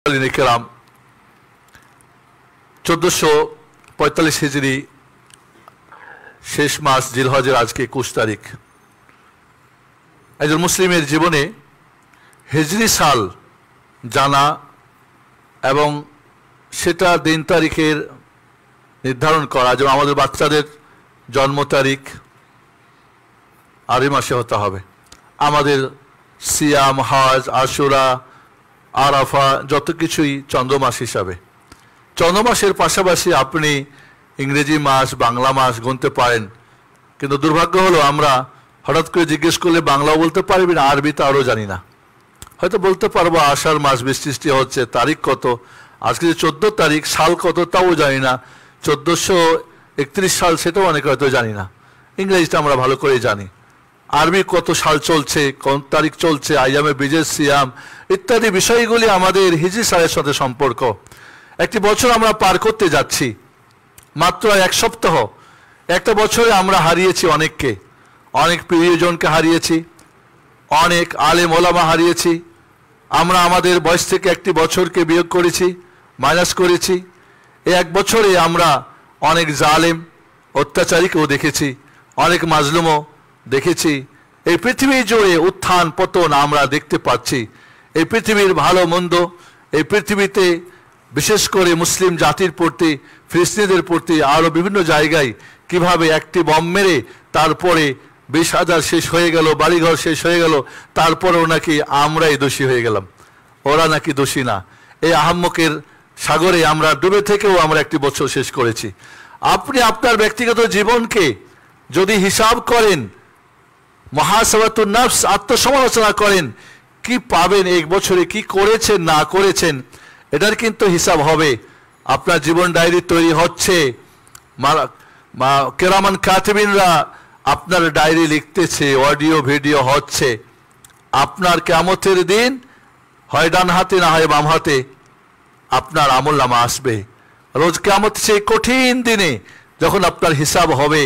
কেরাম 1445 হিজরি শেষ মাস জিলহজের আজকে 21 তারিখ। একজন মুসলিমের জীবনে হিজরি সাল জানা এবং সেটা দিন তারিখের নির্ধারণ করা, যেমন আমাদের বাচ্চাদের জন্ম তারিখ আরবি মাসে হতে হবে, আমাদের সিয়াম, হজ, আশুরা, আরাফা যত কিছুই চন্দ্রমাস হিসাবে। চন্দ্রমাসের পাশাপাশি আপনি ইংরেজি মাস, বাংলা মাস গুনতে পারেন, কিন্তু দুর্ভাগ্য হলো আমরা হঠাৎ করে জিজ্ঞেস করলে বাংলাও বলতে পারবি না, আরবি তো আরও জানি না। হয়তো বলতে পারবো আষাঢ় মাস বৃষ্টি হচ্ছে, তারিখ কত, আজকে যে 14 তারিখ, সাল কত তাও জানি না, 1431 সাল সেটাও অনেকে হয়তো জানি না। ইংরেজিটা আমরা ভালো করে জানি, আরবি কত সাল চলছে, কোন তারিখ চলছে, আইয়ামে বিজয়, সিয়াম ইত্যাদি বিষয়গুলি আমাদের হিজরি সালের সাথে সম্পর্ক। একটি বছর আমরা পার করতে যাচ্ছি, মাত্র এক সপ্তাহ। একটা বছরে আমরা হারিয়েছি অনেককে, অনেক প্রিয়জনকে হারিয়েছি, অনেক আলেম ওলামা হারিয়েছি। আমরা আমাদের বয়স থেকে একটি বছরকে বিয়োগ করেছি, মাইনাস করেছি। এই এক বছরে আমরা অনেক জালেম অত্যাচারীকেও দেখেছি, অনেক মাজলুমও দেখেছি। এই পৃথিবী জুড়ে উত্থান পতন আমরা দেখতে পাচ্ছি। এই পৃথিবীর ভালো মন্দ, এই পৃথিবীতে বিশেষ করে মুসলিম জাতির প্রতি, ফিলিস্তিনিদের প্রতি, আরও বিভিন্ন জায়গায় কিভাবে একটি বম মেরে তারপরে 20,000 শেষ হয়ে গেল, বাড়িঘর শেষ হয়ে গেল, তারপরেও নাকি আমরাই দোষী হয়ে গেলাম, ওরা নাকি দোষী না। এই আহাম্মকের সাগরে আমরা ডুবে থেকেও আমরা একটি বছর শেষ করেছি। আপনি আপনার ব্যক্তিগত জীবনকে যদি হিসাব করেন, মুহাসাবাতুন নফস, আত্মসমালোচনা করেন, কি পাবেন, এক বছরে কি করেছেন না করেছেন, এটার কিন্তু হিসাব হবে। আপনার জীবন ডায়েরি তৈরি হচ্ছে, কেরামান কাতিবিনরা আপনার ডায়েরি লিখতেছে, অডিও ভিডিও হচ্ছে। আপনার কিয়ামতের দিন হয় ডান হাতে না হয় বাম হাতে আপনার আমলনামা আসবে। রোজ কিয়ামত সেই কঠিন দিনে যখন আপনার হিসাব হবে,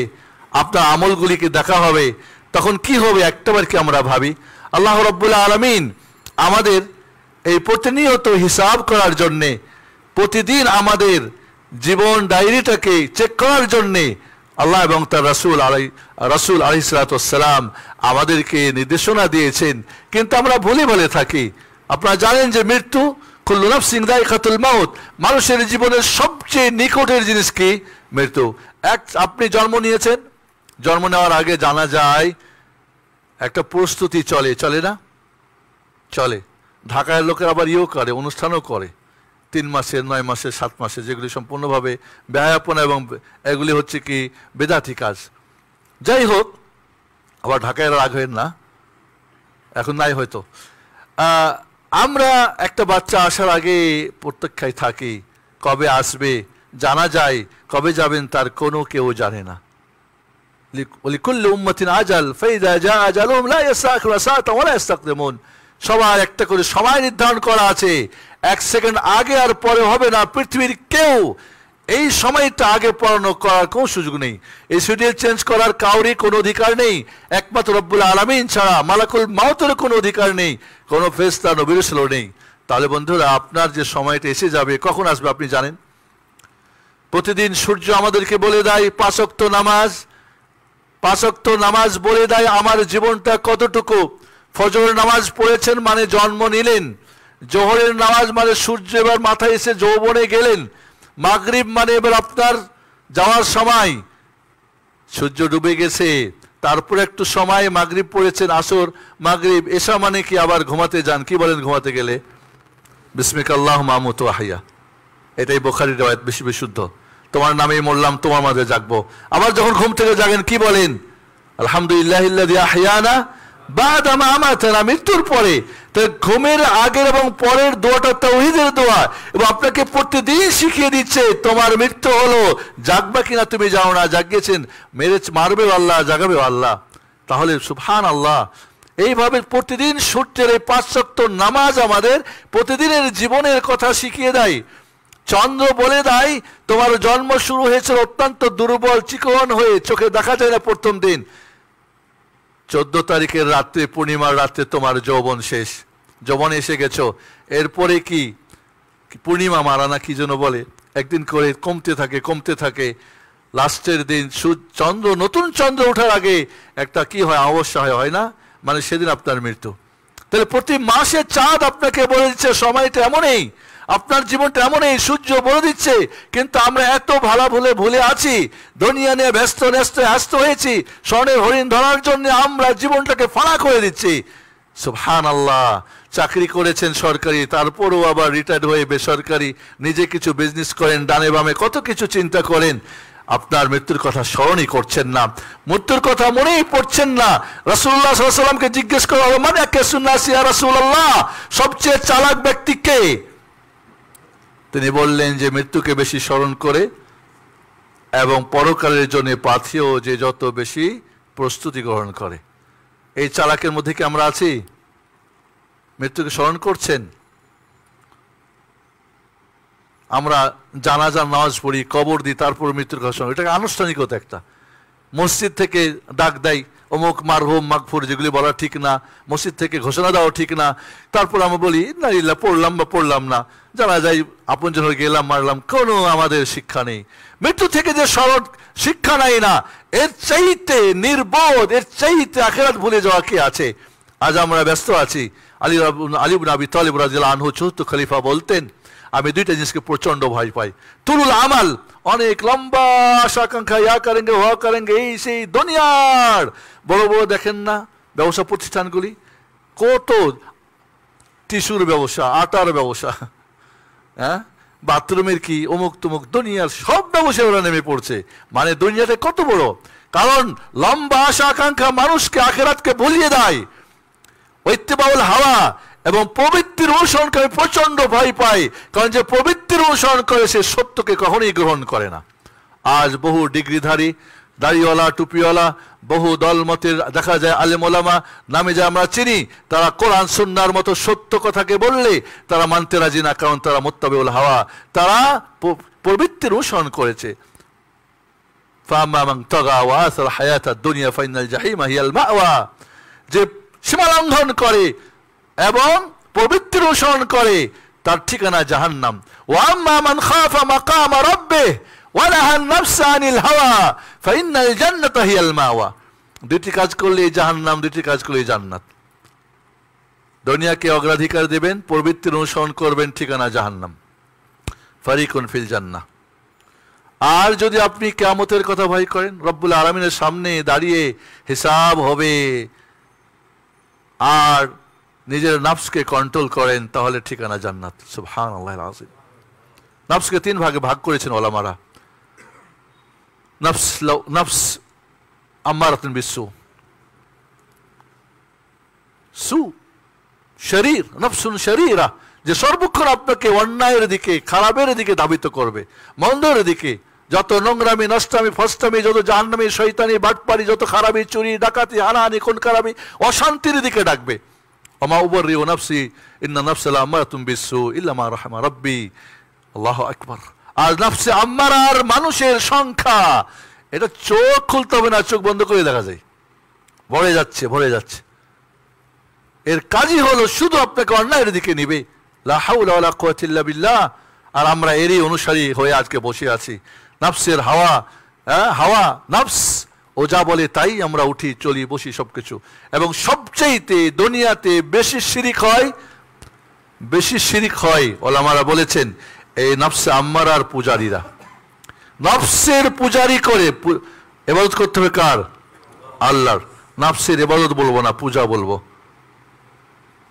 আপনার আমলগুলিকে দেখা হবে, তখন কি হবে একটাবার কি আমরা ভাবি। আল্লাহ রাব্বুল আলামিন আমাদের এই প্রতিনিয়ত হিসাব করার জন্যে, প্রতিদিন আমাদের জীবন ডায়েরিটাকে চেক করার জন্যে আল্লাহ এবং তার রাসূল আলাইহিস সালাতু ওয়াস সালাম আমাদেরকে নির্দেশনা দিয়েছেন। কিন্তু আমরা ভুলে বলে থাকি। আপনারা জানেন যে মৃত্যু, কুল্লু নাফসিন যায়কাতুল মাউত, মানুষের জীবনের সবচেয়ে নিকটের জিনিস কি? মৃত্যু। আপনি জন্ম নিয়েছেন, জন্ম নেওয়ার আগে জানা যায় একটা প্রস্তুতি চলে, চলে না? চলে। ঢাকার লোকের আবার ইয়েও করে, অনুষ্ঠানও করে 3 মাসের, 9 মাসের, 7 মাসের, যেগুলি সম্পূর্ণভাবে ব্যয়াপনা এবং এগুলি হচ্ছে কি বেদাতি কাজ। যাই হোক, আবার ঢাকায় রাগ হবেন না, এখন নাই হয়তো। আমরা একটা বাচ্চা আসার আগে প্রতীক্ষায় থাকি, কবে আসবে জানা যায়, কবে যাবেন তার কোনো কেউ জানে না। লিকুল্লি উম্মাতিন আজাল ফাইযা জাআ আজালুহুম লা ইস্তাখিরুনা সাআতান ওয়া লা ইস্তাকদিমুন। সবার একটা করে সময় নির্ধারণ করা আছে, 1 সেকেন্ড আগে আর পরে হবে না। পৃথিবীর কেউ এই সময়টা আগে পড়ানো করার কোনো সুযোগ নেই। এই শিডিউল চেঞ্জ করার কাউরই কোনো অধিকার নেই, একমাত্র রব্বুল আলামিন ছাড়া। মালাকুল মাউতের কোনো অধিকার নেই, কোনো ফেরেশতা নবী রাসূলও নেই। তাহলে বন্ধুরা, আপনার যে সময়টা এসে যাবে, কখন আসবে আপনি জানেন? প্রতিদিন সূর্য আমাদেরকে বলে দেয় 5 ওয়াক্ত নামাজ, 5 ওয়াক্ত নামাজ বলে দেয় আমার জীবনটা কতটুকু। ফজরের নামাজ পড়েছেন মানে জন্ম নিলেন, জোহরের নামাজ মানে সূর্য এবার মাথায় এসে যৌবনে গেলেন, মাগরিব মানে এবার আপনার যাওয়ার সময়, সূর্য ডুবে গেছে, তারপরে একটু সময় মাগরিব পড়েছেন, আসর, মাগরিব, এশা মানে কি আবার ঘুমাতে যান। কি বলেন ঘুমাতে গেলে? বিসমিকা আল্লাহুম্মা আমুতু ওয়া আহইয়া। এটাই বুখারীর রিওয়ায়াত, বেশি বিশুদ্ধ। তোমার নামেই মরলাম, তোমার মাঝে জাগবো। আবার যখন ঘুম থেকে জাগেন কি বলেন? আলহামদুলিল্লাহিল্লাযী আহইয়ানা বা'দা মা আমাতানা, মৃত্যুর পরে। তো ঘুমের আগের এবং পরের দোয়াটা তাওহীদের দোয়া, এবং আপনাকে প্রতিদিন শিখিয়ে দিচ্ছে তোমার মৃত্যু হলো, জাগবা কিনা তুমি জানো না, জাগিয়েছেন, মারবেও আল্লাহ, জাগাবেও আল্লাহ। তাহলে সুবহানাল্লাহ, এইভাবে প্রতিদিন সূর্যের এই 5 ওয়াক্ত নামাজ আমাদের প্রতিদিনের জীবনের কথা শিখিয়ে দেয়। চন্দ্র বলে দেয় তোমার জন্ম শুরু হয়েছিল অত্যন্ত দুর্বল, চিকন হয়ে, চোখে দেখা যায় না প্রথম দিন। 14 তারিখের রাত্রে, পূর্ণিমার রাত্রে তোমার যৌবন শেষ, যৌবনে এসে গেছো। এরপরে কি পূর্ণিমা মারা না কি যেন বলে, একদিন করে কমতে থাকে লাস্টের দিন চন্দ্র, নতুন চন্দ্র ওঠার আগে একটা কি হয়, অমাবস্যা হয় না, মানে সেদিন আপনার মৃত্যু। তাহলে প্রতি মাসে চাঁদ আপনাকে বলে দিচ্ছে সময়টা এমনই, আপনার জীবনটা এমনই, সূর্য বলে দিচ্ছে। কিন্তু আমরা এত ভালো ভুলে আছি, দুনিয়া নিয়ে ব্যস্ত হয়েছি, স্বর্ণের হরিণ ধরার জন্য আমরা জীবনটাকে ফাঁড়া করে দিচ্ছি। সুবহানাল্লাহ, চাকরি করেছেন সরকারি, তারপরও আবার রিটায়ার্ড হয়ে বেসরকারি, নিজে কিছু বিজনেস করেন, ডানে বামে কত কিছু চিন্তা করেন, আপনার মৃত্যুর কথা স্মরণই করছেন না, মৃত্যুর কথা মনেই পড়ছেন না। রাসূলুল্লাহ সাল্লাল্লাহু আলাইহি ওয়াসাল্লামকে জিজ্ঞেস করা হলো, মান আকাসুন নাস ইয়া রাসূলুল্লাহ, সবচেয়ে চালাক ব্যক্তি কে? তিনি বললেন যে মৃত্যুকে বেশি স্মরণ করে এবং পরকালের জন্য পাথেয় যে যত বেশি প্রস্তুতি গ্রহণ করে। এই চালাকের মধ্যে কি আমরা আছি? মৃত্যুকে স্মরণ করছেন? আমরা জানাজার নামাজ পড়ি, কবর দিই, তারপর মৃত্যুর কথা স্মরণ, এটাকে আনুষ্ঠানিকতা একটা। মসজিদ থেকে ডাক দেয় অমুক মারহুম মাগফুর, যেগুলি বলা ঠিক না, মসজিদ থেকে ঘোষণা দেওয়া ঠিক না। তারপর আমরা বলি না ইল্লা, পড়লাম বা পড়লাম না, জানা যায় আপনজন হয়ে গেলাম মারলাম, কোনো আমাদের শিক্ষা নেই। মৃত্যু থেকে যে স্মরণ শিক্ষা নাই না, এর চাইতে নির্বোধ, এর চাইতে আখিরাত ভুলে যাওয়া কি আছে? আজ আমরা ব্যস্ত আছি। আলী ইবনে আবি তালিব রাদিয়াল্লাহু আনহু চতুর্থ খলিফা বলতেন, আমি দুইটা জিনিসকে প্রচন্ড ভয় পাই, তুলুল আমাল, অনেক লম্বা আশা আকাঙ্ক্ষা, ইয়া করেঙ্গে ওয়া করেঙ্গে, এই সেই দুনিয়ার বড় বড় দেখেন না ব্যবসা প্রতিষ্ঠানগুলি, কত টিস্যুর ব্যবসা, আটার ব্যবসা, হ্যাঁ, বাথরুমের কি, অমুক তমুক, দুনিয়ার সব ব্যবসায় ওরা নেমে পড়ছে। মানে দুনিয়াটা কত বড়, কারণ লম্বা আশা আকাঙ্ক্ষা মানুষকে আখিরাতকে ভুলিয়ে দেয়। ইত্তিবাউল হাওয়া এবং প্রবৃত্তির অনুসরণ করে প্রচন্ড ভয় পায়, কারণ যে প্রবৃত্তির অনুসরণ করে সে সত্যকে কখনোই গ্রহণ করে না। আজ বহু ডিগ্রিধারী, দাড়িওয়ালা, টুপিওয়ালা, বহু দলমতের দেখা যায় আলেম ওলামা নামে যা আমরা চিনি, তারা কোরআন সুন্নাহর মতো সত্য কথাকে বললে তারা মানতে রাজি না, কারণ তারা মুত্তাবিউল হাওয়া, তারা প্রবৃত্তির অনুসরণ করেছে। ফাম্মা মান তাগা ওয়া আসার হায়াতাদ দুনিয়া ফাইনাল জাহিমা হিয়াল মাওয়া, যে সীমা লঙ্ঘন করে এবং প্রবৃত্তির অনুসরণ করে তার ঠিকানা জাহান্নাম। ওয়া আম্মা মান খাফা মাকাম রাব্বিহি ওয়া নাহান নাফসা আনিল হাওয়া ফাইনাল জান্নাতা হিয়াল মাওয়া। দুটি কাজ করলে জাহান্নাম, দুটি কাজ করলে জান্নাত। দুনিয়াকে অগ্রাধিকার দেবেন, প্রবৃত্তির অনুসরণ করবেন, ঠিকানা জাহান্নাম, ফারিকুন ফিল জান্নাহ। আর যদি আপনি কিয়ামতের কথা ভয় করেন, রব্বুল আলামিনের সামনে দাঁড়িয়ে হিসাব হবে, আর নিজের নফসকে কন্ট্রোল করেন, তাহলে ঠিকানা জান্নাত। সুবহানাল্লাহিল আযীম। নফসকে তিন ভাগে ভাগ করেছেন ওলামারা। নফস আম্মারাতুন বিসসু, সু শরীর, নফসুন শরীরা, যে সর্বক্ষণ আপনাকে অন্যায়ের দিকে, খারাপের দিকে ধাবিত করবে, মন্দের দিকে। যত নোংরামি, নষ্টামি, ফষ্টামি, যত জাহান্নামি, শয়তানি, বাটপারি, যত খারাপি, চুরি, ডাকাতি, হানাহানি, খুন খারাপি, অশান্তির দিকে ডাকবে। ওমা উবাররিউ নাফসি ইন্না নাফসা লাআম্মারাতুন বিসসু ইল্লা মা রাহিমা রাব্বি। আল্লাহু আকবার। আর নফসে আম্মারার মানুষের সংখ্যা, এটা চোখ খুলতে হবে না, চোখ বন্ধ করে দেখা যায়, ভরে যাচ্ছে। এর কাজই হলো শুধু আপনাকে অন্যায়ের দিকে নিবে। লা হাওলা ওয়ালা কুওয়াতা ইল্লা বিল্লাহ। আর আমরা এরই অনুসারী হয়ে আজকে বসে আছি। নফসের হাওয়া, হাওয়া নফস ও যা বলে তাই আমরা উঠি, চলি, বসি, সবকিছু। এবং সবচেয়ে দুনিয়াতে বেশি শিরিক হয় ওলামারা বলেছেন এই নফসে আম্মারার পূজারীরা। নফসের পূজারি করে ইবাদত করতে হবে কার? আল্লাহর। নফসের ইবাদত বলবো না, পূজা বলবো।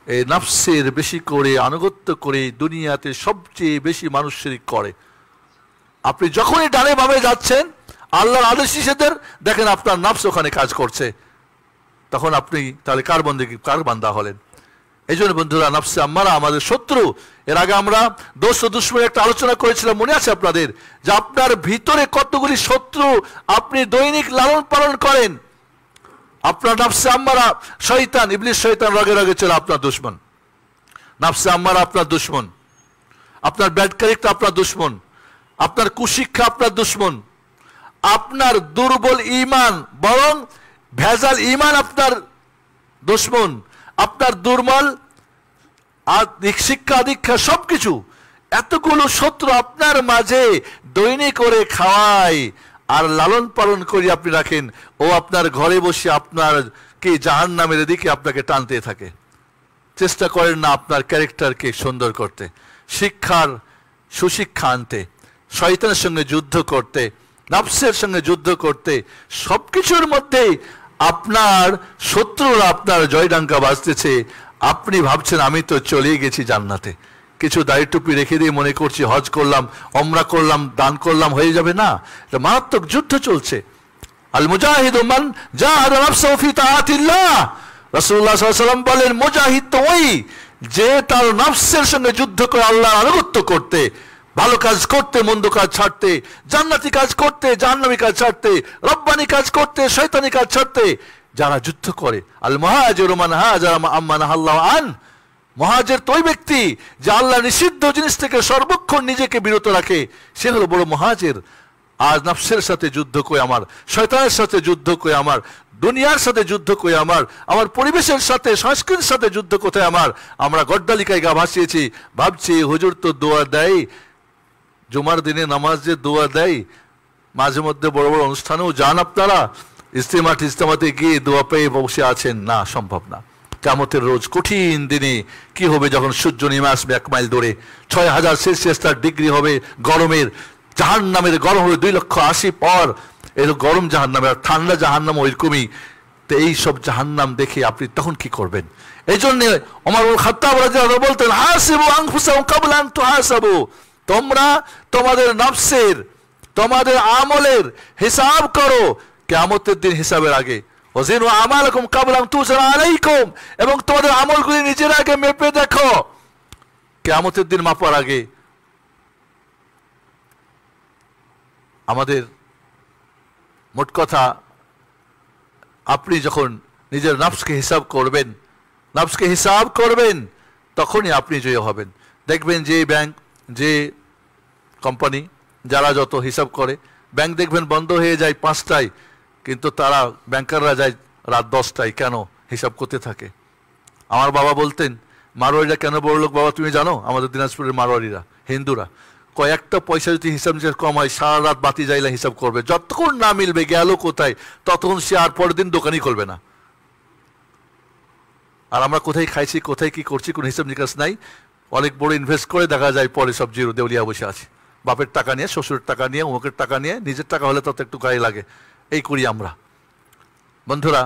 এই নফসের বেশি করে আনুগত্য করে দুনিয়াতে সবচেয়ে বেশি মানুষ শিরিক করে। আপনি যখনই ডানে বামে যাচ্ছেন, আল্লাহর আদেশ নিষেধের দেখেন আপনার নফস ওখানে কাজ করছে, তখন আপনি তাহলে কার বন্দেগী, কার বান্দা হলেন? এই জন্য বন্ধুরা, নফসে আম্মারা আমাদের শত্রু। এর আগে আমরা দোস্ত দুশমনের একটা আলোচনা করেছিলাম, মনে আছে আপনাদের? যে আপনার ভিতরে কতগুলি শত্রু আপনি দৈনিক লালন পালন করেন। আপনার নফসে আম্মারা, শয়তান, ইবলিস শয়তান রগে রগে চলে আপনার দুশমন। নফসে আম্মারা আপনার দুশমন, আপনার ব্যাড ক্যারেক্টার আপনার দুশমন, আপনার কুশিক্ষা আপনার দুশমন, আপনার দুর্বল ঈমান, বরং ভেজাল ঈমান আপনার দুশমন, আপনার দুর্বল শিক্ষা দীক্ষা সবকিছু, এতগুলো শত্রু আপনার মাঝে দৈনিক করে খাওয়ায় আর লালন পালন করে আপনি রাখেন, ও আপনার ঘরে বসে আপনার কি জাহান্নামের দিকে আপনাকে টানতে থাকে। চেষ্টা করেন না আপনার ক্যারেক্টারকে সুন্দর করতে, শিক্ষার সুশিক্ষা আনতে, শয়তানের সঙ্গে যুদ্ধ করতে, নফসের সঙ্গে যুদ্ধ করতে। সবকিছুর মধ্যেই আপনার শত্রুরা আপনার জয়ডাঙ্কা বাজতেছে। আপনি ভাবছেন আমি তো চলে গেছি জান্নাতে, কিছু দাড়ি টুপি রেখে দিয়ে মনে করছি হজ করলাম, ওমরা করলাম, দান করলাম, হয়ে যাবে না। এটা মারাত্মক যুদ্ধ চলছে। আল মুজাহিদু মান জাহাদা নাফসাহু ফি তাআতিল্লাহ। রাসূলুল্লাহ সাল্লাল্লাহু আলাইহি ওয়াসাল্লাম বলেন, মুজাহিদ তো ওই যে তার নফসের সঙ্গে যুদ্ধ করে আল্লাহর আনুগত্য করতে, ভালো কাজ করতে, মন্দ কাজ ছাড়তে, জান্নাতি কাজ করতে, জাহান্নামী কাজ ছাড়তে, রব্বানি কাজ করতে, শয়তানি কাজ ছাড়তে যারা যুদ্ধ করে। আল মুহাজিরু মান হাজারা আম্মা নাহাল্লাহু আন। মুহাজির তো ওই ব্যক্তি যে আল্লাহ নিষিদ্ধ জিনিস থেকে সর্বক্ষণ নিজেকে বিরত রাখে, সে হলো বড় মুহাজির। আর নফসের সাথে যুদ্ধ করে আমার, শয়তানের সাথে যুদ্ধ করে আমার, দুনিয়ার সাথে যুদ্ধ করে আমার পরিবেশের সাথে, সংস্কৃতির সাথে যুদ্ধ কোথায় আমার। আমরা গড্ডালিকায় গা ভাসিয়েছি, ভাবছি হুজুর তো দোয়া দেয়, জুমার দিনে নামাজ যে দোয়া দেয়, মাঝে মধ্যে বড় বড় অনুষ্ঠানেও যান আপনারা, ইজতেমাতে গিয়ে দোয়া পেয়ে বসে আছেন, না, সম্ভব না। কিয়ামতের রোজ কঠিন দিনে কি হবে যখন সূর্য নেমে আসবে 1 মাইল দূরে, 6000 সেলসিয়াস তার ডিগ্রি হবে গরমের, জাহান্নামের গরম হবে 2,80,000 পর, এর গরম জাহান্নামের, আর ঠান্ডা জাহান্নাম ওইরকমই। তো এই সব জাহান্নাম দেখে আপনি তখন কি করবেন? এই জন্য ওমর ইবনে খাত্তাব রাদিয়াল্লাহু আনহু বলতেন, হাসিবু আনফুসাকুম ক্বাবলা আন তুহাসাবু। তোমরা তোমাদের নফসের, তোমাদের আমলের হিসাব করো কিয়ামতের দিন হিসাবের আগে। ওয়াজিনু আমালাকুম ক্বাবলা আন তুযরা আলাইকুম। এবং তোমাদের আমলগুলি নিজের আগে মেপে দেখো কিয়ামতের দিন মাপার আগে। আমাদের মোট কথা, আপনি যখন নিজের নফসকে হিসাব করবেন, তখনই আপনি জয় হবেন। দেখবেন যে ব্যাংক, যে কোম্পানি, যারা যত হিসাব করে, ব্যাংক দেখবেন বন্ধ হয়ে যায় 5টায়, কিন্তু তারা ব্যাংকাররা যায় রাত 10টায়। কেন? হিসাব করতে থাকে। আমার বাবা বলতেন, মারোয়ারিরা কেন বড় লোক বাবা তুমি জানো? আমাদের দিনাজপুরের মারোয়ারিরা, হিন্দুরা, কয়েকটা পয়সা যদি হিসাব নিকাশ কম হয়, সারা রাত বাতি যাইলে হিসাব করবে, যতক্ষণ না মিলবে গেল কোথায়, ততক্ষণ সে আর পরের দিন দোকানই খুলবে না। আর আমরা কোথায় খাইছি, কোথায় কি করছি, কোনো হিসাব নিকাশ নাই। অনেক বড় ইনভেস্ট করে দেখা যায় পরে সব জিরো দেউলিয়া বসে আছে, বাপের টাকা নিয়ে, শ্বশুরের টাকা নিয়ে, অমুকের টাকা নিয়ে, নিজের টাকা হলে তত একটু গায়ে লাগে। এই করি আমরা। বন্ধুরা,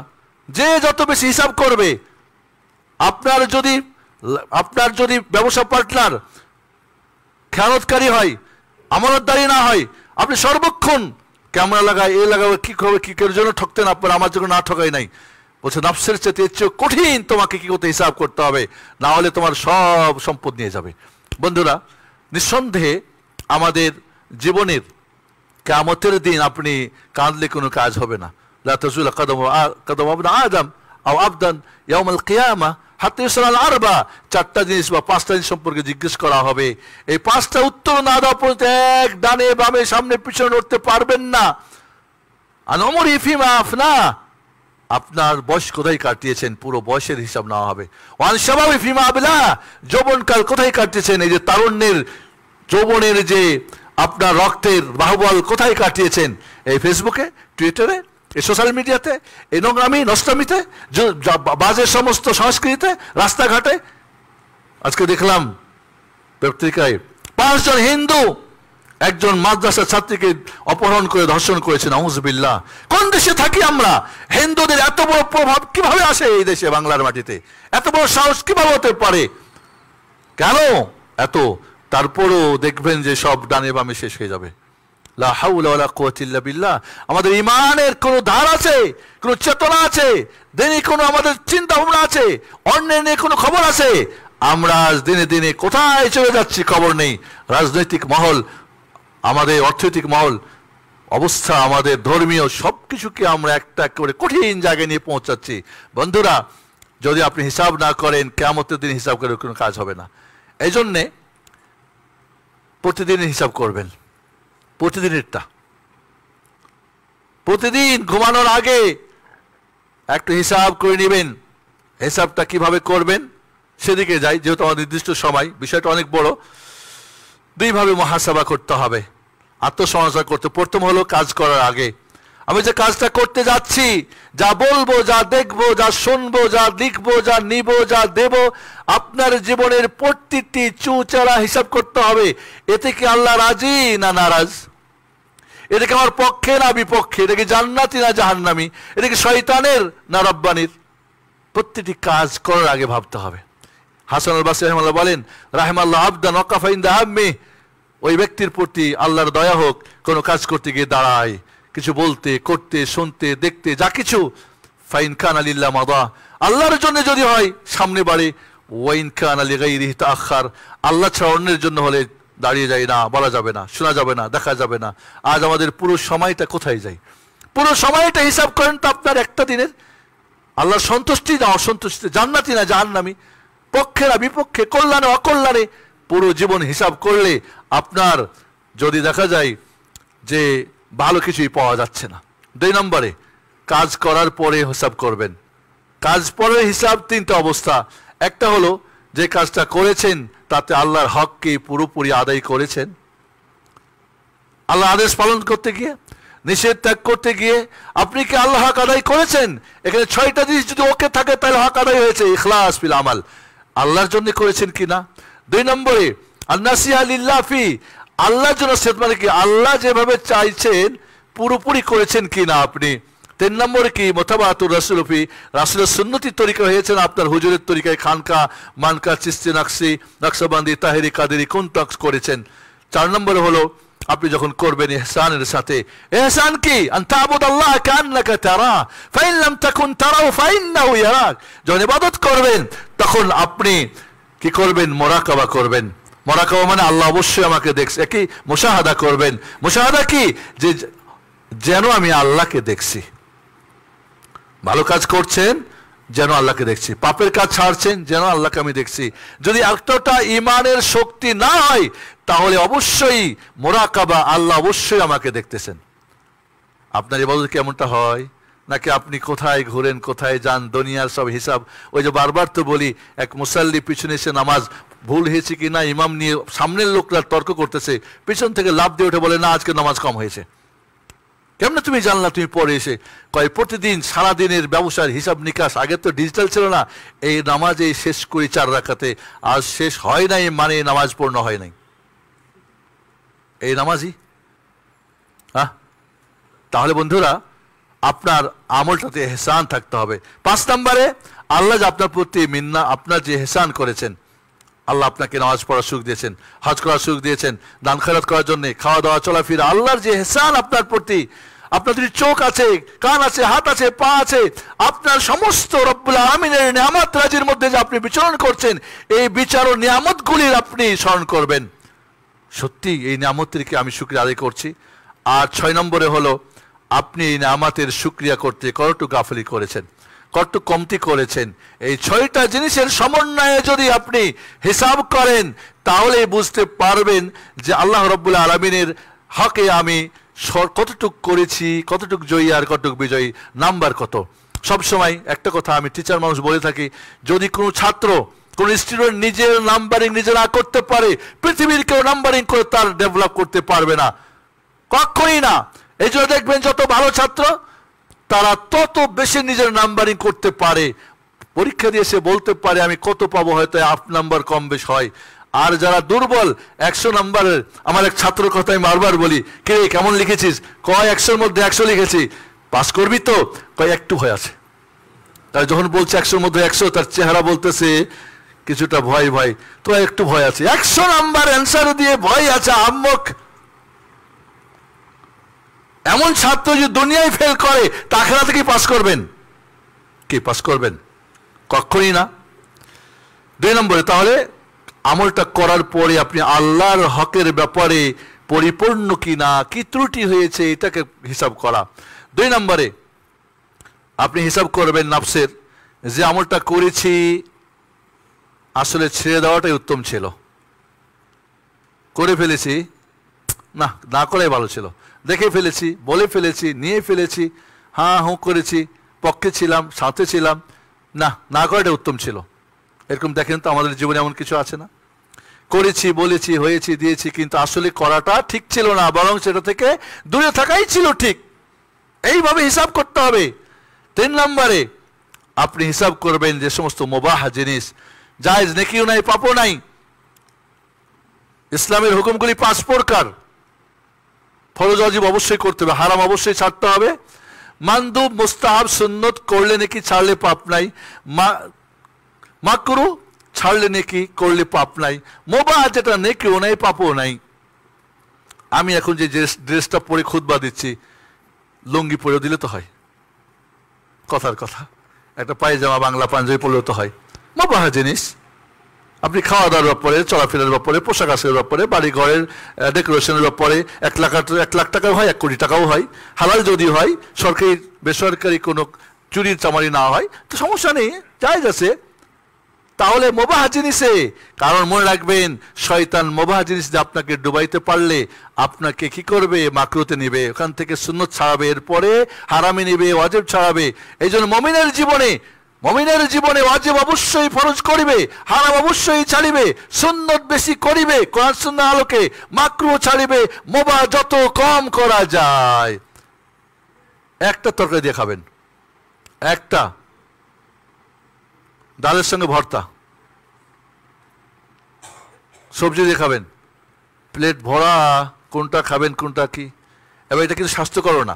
যে যত বেশি হিসাব করবে, আপনার যদি ব্যবসা পার্টনার খেয়ানতকারী হয়, আমানতদারি না হয়, আপনি সর্বক্ষণ ক্যামেরা লাগায়, এ লাগাবে, কি করবে, কি কের জন্য ঠকতেন আপনার, আমার জন্য না ঠকাই নাই। বলছে নফসের চেয়ে কঠিন তোমাকে কি করতে হিসাব করতে হবে, না হলে তোমার সব সম্পদ নিয়ে যাবে। বন্ধুরা, নিঃসন্দেহে আমাদের জীবনের কিয়ামতের দিন আপনি কাঁদলে কোনো কাজ হবে না। লা তাজুলা কদম ইবনে আদম আও আবদান ইয়াউমাল কিয়ামাহ হাত্তা ইউসআল আরবা। 4টা জিনিস বা 5টা জিনিস সম্পর্কে জিজ্ঞেস করা হবে। এই 5টা উত্তর না দেওয়া পর্যন্ত এক ডানে বামে সামনে পিছনে নড়তে পারবেন না। আন উমরি ফিমা আফনা, আপনার বয়স কোথায় কাটিয়েছেন, পুরো বয়সের হিসাব নেওয়া হবে। ওয়ান শাবাবি ফিমা আবলা, যৌবনকাল কোথায় কাটিয়েছেন, এই যে তারুণ্যের যৌবনের যে আপনার রক্তের বাহুবল কোথায় কাটিয়েছেন, এই ফেসবুকে, টুইটারে, এই সোশ্যাল মিডিয়াতে, এই নোংরামি নষ্টামিতে, বাজে সমস্ত সংস্কৃতিতে, রাস্তাঘাটে। আজকে দেখলাম পত্রিকায় 5 জন হিন্দু একজন মাদ্রাসা ছাত্রীকে অপহরণ করে ধর্ষণ করেছে। নাউজুবিল্লাহ। কোন দেশে থাকি আমরা? হিন্দুদের এত বড় প্রভাব কিভাবে আসে এই দেশে, বাংলার মাটিতে? এত বড় সাহস কিভাবে হতে পারে? কেন এত? তারপরও দেখবেন যে সব ডানে বামে শেষ হয়ে যাবে। লা হাওলা ওয়ালা কুওয়াতা ইল্লা বিল্লাহ। আমাদের ঈমানের কোনো ধার আছে, কোনো চেতনা আছে, দিনই কোনো আমাদের চিন্তা ভাবনা আছে, অন্যের নিয়ে কোনো খবর আছে? আমরা আজ দিনে দিনে কোথায় চলে যাচ্ছি খবর নেই। রাজনৈতিক মহল, আমাদের অর্থনৈতিক মহল, অবস্থা, আমাদের ধর্মীয় সব কিছুকে আমরা একটা করে কঠিন জায়গায় নিয়ে পৌঁছাচ্ছি। বন্ধুরা, যদি আপনি হিসাব না করেন, কিয়ামতের দিন হিসাব করে কোনো কাজ হবে না। এই জন্যে প্রতিদিন হিসাব করবেন, প্রতিদিনেরটা। প্রতিদিন ঘুমানোর আগে একটু হিসাব করে নেবেন। হিসাবটা কিভাবে করবেন সেদিকে যাই, যেহেতু আমার নির্দিষ্ট সময়, বিষয়টা অনেক বড়। দুইভাবে মুহাসাবা করতে হবে, আত্মসমালোচনা করতে। প্রথম হলো কাজ করার আগে আমি যে কাজটা করতে যাচ্ছি, যা বলবো, যা দেখবো, যা শুনবো, যা লিখবো, যা নিব, যা দেব, আপনার জীবনের প্রতিটি চুচারা হিসাব করতে হবে। এতে কি আল্লাহ রাজি না নারাজ? এটা কি আমার পক্ষে না বিপক্ষে? এটা কি জান্নাতি না জাহান্নামী? এটা কি শয়তানের না রব্বানির? প্রতিটি কাজ করার আগে ভাবতে হবে। হাসান আল বাসরি রাহিমাহুল্লাহ বলেন, রাহিমাল্লাহ আবদান ওয়াকাফা ইনদা হাম্মি, ওই ব্যক্তির প্রতি আল্লাহর দয়া হোক, কোনো কাজ করতে গিয়ে দাঁড়ায়, কিছু বলতে, করতে, শুনতে, দেখতে, যা কিছু, ফাইন কানা লিল্লাহ মাদা, আল্লাহর জন্য যদি হয় সামনে বাড়ে, ওয়াইন কানা লিগাইরিহি তাআখার, আল্লাহ ছাড়া অন্যের জন্য হলে দাঁড়িয়ে যায় না, বলা যাবে না, শোনা যাবে না, দেখা যাবে না। আজ আমাদের পুরো সময়টা কোথায় যায়? পুরো সময়টা হিসাব করেন তো আপনার একটা দিনের। আল্লাহর সন্তুষ্টি না অসন্তুষ্টি, জান্নাতি না জাহান্নামী, পক্ষে না বিপক্ষে, কল্যাণে অকল্যাণে, পুরো জীবন হিসাব করলে আপনার যদি দেখা যায় যে ভালো কিছুই পাওয়া যাচ্ছে না। 2 নম্বরে কাজ করার পরে হিসাব করবেন। কাজ পরে হিসাব 3টা অবস্থা। একটা হলো যে কাজটা করেছেন তাতে আল্লাহর হককে পুরোপুরি আদায় করেছেন, আল্লাহ আদেশ পালন করতে গিয়ে, নিষেধ ত্যাগ করতে গিয়ে আপনি কি আল্লাহ হক আদায় করেছেন? এখানে 6টা জিনিস যদি ওকে থাকে তাহলে হক আদায় হয়েছে। ইখলাস ফিল আমাল, আল্লাহর জন্য করেছেন কিনা। 2 নম্বরে আন-নাসিহা লিল্লাহ ফি, আল্লাহর জন্য সেট, মানে কি আল্লাহ যেভাবে চাইছেন পুরোপুরি করেছেন কিনা আপনি। 3 নম্বরে কি মুতাবাআতুর রাসূল ফি, রাসূলের সুন্নতির তরিকা হয়েছেন আপনার হুজুরের তরিকায়, খানকা, মানকা, চিশতি, নকশি, নকশবন্দি, তাহেরি, কাদেরি কোন তক্স করেছেন। 4 নম্বরে হলো আপনি যখন করবেন ইহসানের সাথে। ইহসান কি? আন তা'বুদাল্লাহ কান্নাকা তারা ফাইন লাম তাকুন তারাহু ফাইন্নাহু ইয়ারাক। যখন ইবাদত করবেন তখন আপনি কি করবেন? মুরাকাবা করবেন। মুরাকাবা মানে আল্লাহ অবশ্যই আমাকে দেখছে, কি মুশাহাদা করবেন। মুশাহাদা কি? যে যেন আমি আল্লাহকে দেখছি। ভালো কাজ করছেন যেন আল্লাহকে দেখছি, পাপের কাজ ছাড়ছেন যেন আল্লাহকে আমি দেখছি। যদি এতটা ইমানের শক্তি না হয় তাহলে অবশ্যই মুরাকাবা, আল্লাহ অবশ্যই আমাকে দেখতেছেন। আপনার ইবাদত কেমনটা হয়? নাকি আপনি কোথায় ঘুরেন, কোথায় যান, দুনিয়ার সব হিসাব। ওই যে বারবার তো বলি, এক মুসাল্লি পিছনে এসে নামাজ ভুল হয়েছে কি না ইমাম নিয়ে সামনের লোকরা তর্ক করতেছে, পিছন থেকে লাফ দিয়ে উঠে বলে না আজকে নামাজ কম হয়েছে। কেমনে তুমি জানলা? তুমি পরে এসে কয় প্রতিদিন সারাদিনের ব্যবসার হিসাব নিকাশ, আগে তো ডিজিটাল ছিল না, এই নামাজে শেষ করি 4 রাকাতে, আজ শেষ হয় নাই মানে নামাজ পূর্ণ হয় নাই। এই নামাজই তাহলে বন্ধুরা আপনার আমলটাতে ইহসান থাকতে হবে। 5 নম্বরে আল্লাহ যে আপনার প্রতি মিন্না, আপনার যে ইহসান করেছেন, আল্লাহ আপনাকে নামাজ পড়ার সুখ দিয়েছেন, হজ করার সুখ দিয়েছেন, দান খয়রাত করার জন্য, খাওয়া দাওয়া চলাফেরা, আল্লাহর যে ইহসান আপনার প্রতি, আপনার যদি চোখ আছে, কান আছে, হাত আছে, পা আছে, আপনার সমস্ত রব্বুল আলামিনের নিয়ামত রাজির মধ্যে যে আপনি বিচরণ করছেন, এই বিচার ও নিয়ামতগুলির আপনি স্মরণ করবেন, সত্যি এই নিয়ামতটিকে আমি শুকরিয়া আদায় করছি। আর 6 নম্বরে হলো আপনি এই নিয়ামতের শুকরিয়া করতে কতটুকু গাফিলি করেছেন, কতটুকু কমতি করেছেন। এই 6টা জিনিসের সমন্বয়ে যদি আপনি হিসাব করেন তাহলে বুঝতে পারবেন যে আল্লাহ রাব্বুল আলামিনের হকে আমি কতটুক করেছি, কতটুক জয়ী আর কতটুক বিজয়ী, নাম্বার কত। সবসময় একটা কথা আমি টিচার মানুষ বলে থাকি, যদি কোনো ছাত্র, কোন স্টুডেন্ট নিজের নাম্বারিং নিজে না করতে পারে, পৃথিবীর কেউ নাম্বারিং করে তার ডেভেলপ করতে পারবে না, কখনই না। এই জন্য দেখবেন যত ভালো ছাত্র তারা তত বেশি নিজের নাম্বারিং করতে পারে, পরীক্ষা দিয়ে সে বলতে পারে আমি কত পাবো, হয়তো 8 নাম্বার কম বেশ হয়। আর যারা দুর্বল 100 নাম্বারের, আমার এক ছাত্রের কথা আমি বারবার বলি, কে কেমন লিখেছিস? কয় 100-র মধ্যে 100 লিখেছি। পাস করবি তো? কয় একটু ভয় আছে। তার যখন বলছে 100-র মধ্যে 100, তার চেহারা বলতেছে কিছুটা ভয় ভয়, তো একটু ভয় আছে। 100 নাম্বার অ্যান্সার দিয়ে ভয় আছে আম্মক। এমন ছাত্র যে দুনিয়ায় ফেল করে, তা আখিরাতে কি পাস করবেন? কি পাস করবেন? কখনই না। 2 নম্বরে তাহলে আমলটা করার পরে আপনি আল্লাহর হকের ব্যাপারে পরিপূর্ণ কিনা, কি ত্রুটি হয়েছে এটাকে হিসাব করা। 2 নম্বরে আপনি হিসাব করবেন নাফসের, যে আমলটা করেছি আসলে ছেড়ে দেওয়াটাই উত্তম ছিল, করে ফেলেছি, না না করাই ভালো ছিল, দেখে ফেলেছি, বলে ফেলেছি, নিয়ে ফেলেছি, হ্যাঁ হুঁ করেছি, পক্ষে ছিলাম, সাথে ছিলাম, না না করাটা উত্তম ছিল। এরকম দেখেন তো আমাদের জীবনে এমন কিছু আছে না? করেছি, বলেছি, হয়েছি, দিয়েছি, কিন্তু আসলে করাটা ঠিক ছিল না, বরং সেটা থেকে দূরে থাকাই ছিল ঠিক। এইভাবে হিসাব করতে হবে। 3 নম্বরে আপনি হিসাব করবেন যে সমস্ত মুবাহ জিনিস, জায়েজ, নেকিও নাই, পাপও নাই। ইসলামের হুকুমগুলি 5 প্রকার। ফরজ ওয়াজিব অবশ্যই করতে হবে, হারাম অবশ্যই ছাড়তে হবে, মানদুব, মুস্তাহাব, সুন্নত করলে নেকি, ছাড়লে পাপ নাই, মাকরু ছাড়লে নেকি, করলে পাপ নাই, মুবাহ যেটা নেকিও নাই, পাপও নাই। আমি এখন যে ড্রেসটা পরে খুতবা দিচ্ছি, লুঙ্গি পরে দিলে তো হয়, কথার কথা, একটা পায়জামা বাংলা পাঞ্জাবি পরলেও তো হয়, মুবাহ জিনিস। আপনি খাওয়া দাওয়ার ব্যাপারে, চলাফেরার ব্যাপারে, পোশাক আশাকের ব্যাপারে, বাড়ি ঘরের ডেকোরেশনের ব্যাপারে 1 লাখ টাকাও হয়, 1 কোটি টাকাও হয়, হালাল যদি হয়, সরকারি বেসরকারি কোনো চুরির চামারি না হয়, তো সমস্যা নেই, জায়েজ আছে। তাহলে মুবাহ জিনিসে, কারণ মনে রাখবেন শয়তান মুবাহ জিনিস যে আপনাকে ডুবাইতে পারলে আপনাকে কি করবে, মাকরুতে নেবে, ওখান থেকে সুন্নত ছাড়াবে, এরপরে হারামে নেবে, ওয়াজিব ছাড়াবে। এই জন্য মুমিনের জীবনে ওয়াজিব অবশ্যই ফরজ করিবে, হারাম অবশ্যই ছাড়িবে, সুন্নত বেশি করিবে কোরআন সুন্নাহ আলোকে, মাকরুহ ছাড়িবে, মুবাহ যত কম করা যায়। একটা তরকারি দিয়ে খাবেন, একটা ডালের সঙ্গে ভর্তা, সবজি দিয়ে খাবেন, প্লেট ভরা, কোনটা খাবেন কোনটা কি। এবার এটা কিন্তু স্বাস্থ্যকর না,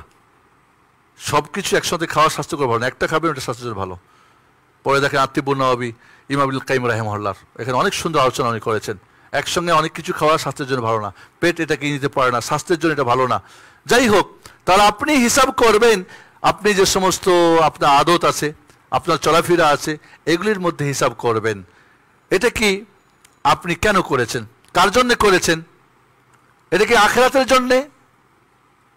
সব কিছু একসাথে খাওয়া স্বাস্থ্যকর ভালো না, একটা খাবেন ওটা স্বাস্থ্যের ভালো। পরে দেখেন আত্মিবুন নওয়াবি, ইমাম ইবনুল কাইয়িম রাহিমাহুল্লাহ এখানে অনেক সুন্দর আলোচনা উনি করেছেন। একসঙ্গে অনেক কিছু খাওয়া স্বাস্থ্যের জন্য ভালো না, পেট এটাকে নিতে পারে না, স্বাস্থ্যের জন্য এটা ভালো না। যাই হোক, তাহলে আপনি হিসাব করবেন, আপনি যে সমস্ত আপনার আদত আছে, আপনার চলাফেরা আছে, এগুলির মধ্যে হিসাব করবেন। এটা কি আপনি কেন করেছেন, কার জন্য করেছেন, এটা কি আখিরাতের জন্যে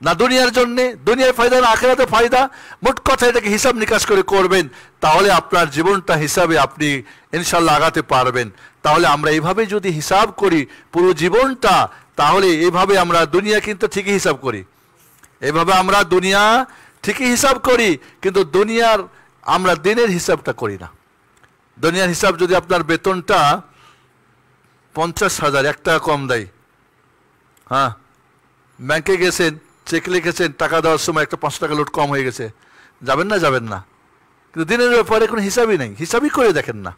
না দুনিয়ার জন্যে, দুনিয়ার ফায়দা না আখিরাতে ফায়দা, মোট কথা এটাকে হিসাব নিকাশ করে করবেন। তাহলে আপনার জীবনটা হিসাবে আপনি ইনশাল্লাহ আগাতে পারবেন। তাহলে আমরা এইভাবে যদি হিসাব করি পুরো জীবনটা, তাহলে এইভাবে আমরা দুনিয়া কিন্তু ঠিকই হিসাব করি, এভাবে আমরা দুনিয়া ঠিকই হিসাব করি, কিন্তু দুনিয়ার আমরা দিনের হিসাবটা করি না। দুনিয়ার হিসাব যদি আপনার বেতনটা 50,000, 1 টাকা কম দেয়, হ্যাঁ, ব্যাংকে গেছেন, চেক লিখেছেন, টাকা দেওয়ার সময় একটা 5 টাকা লোট কম হয়ে গেছে, যাবেন না, কিন্তু দিনের ব্যাপারে কোনো হিসাবই নেই, হিসাবই করে দেখেন না।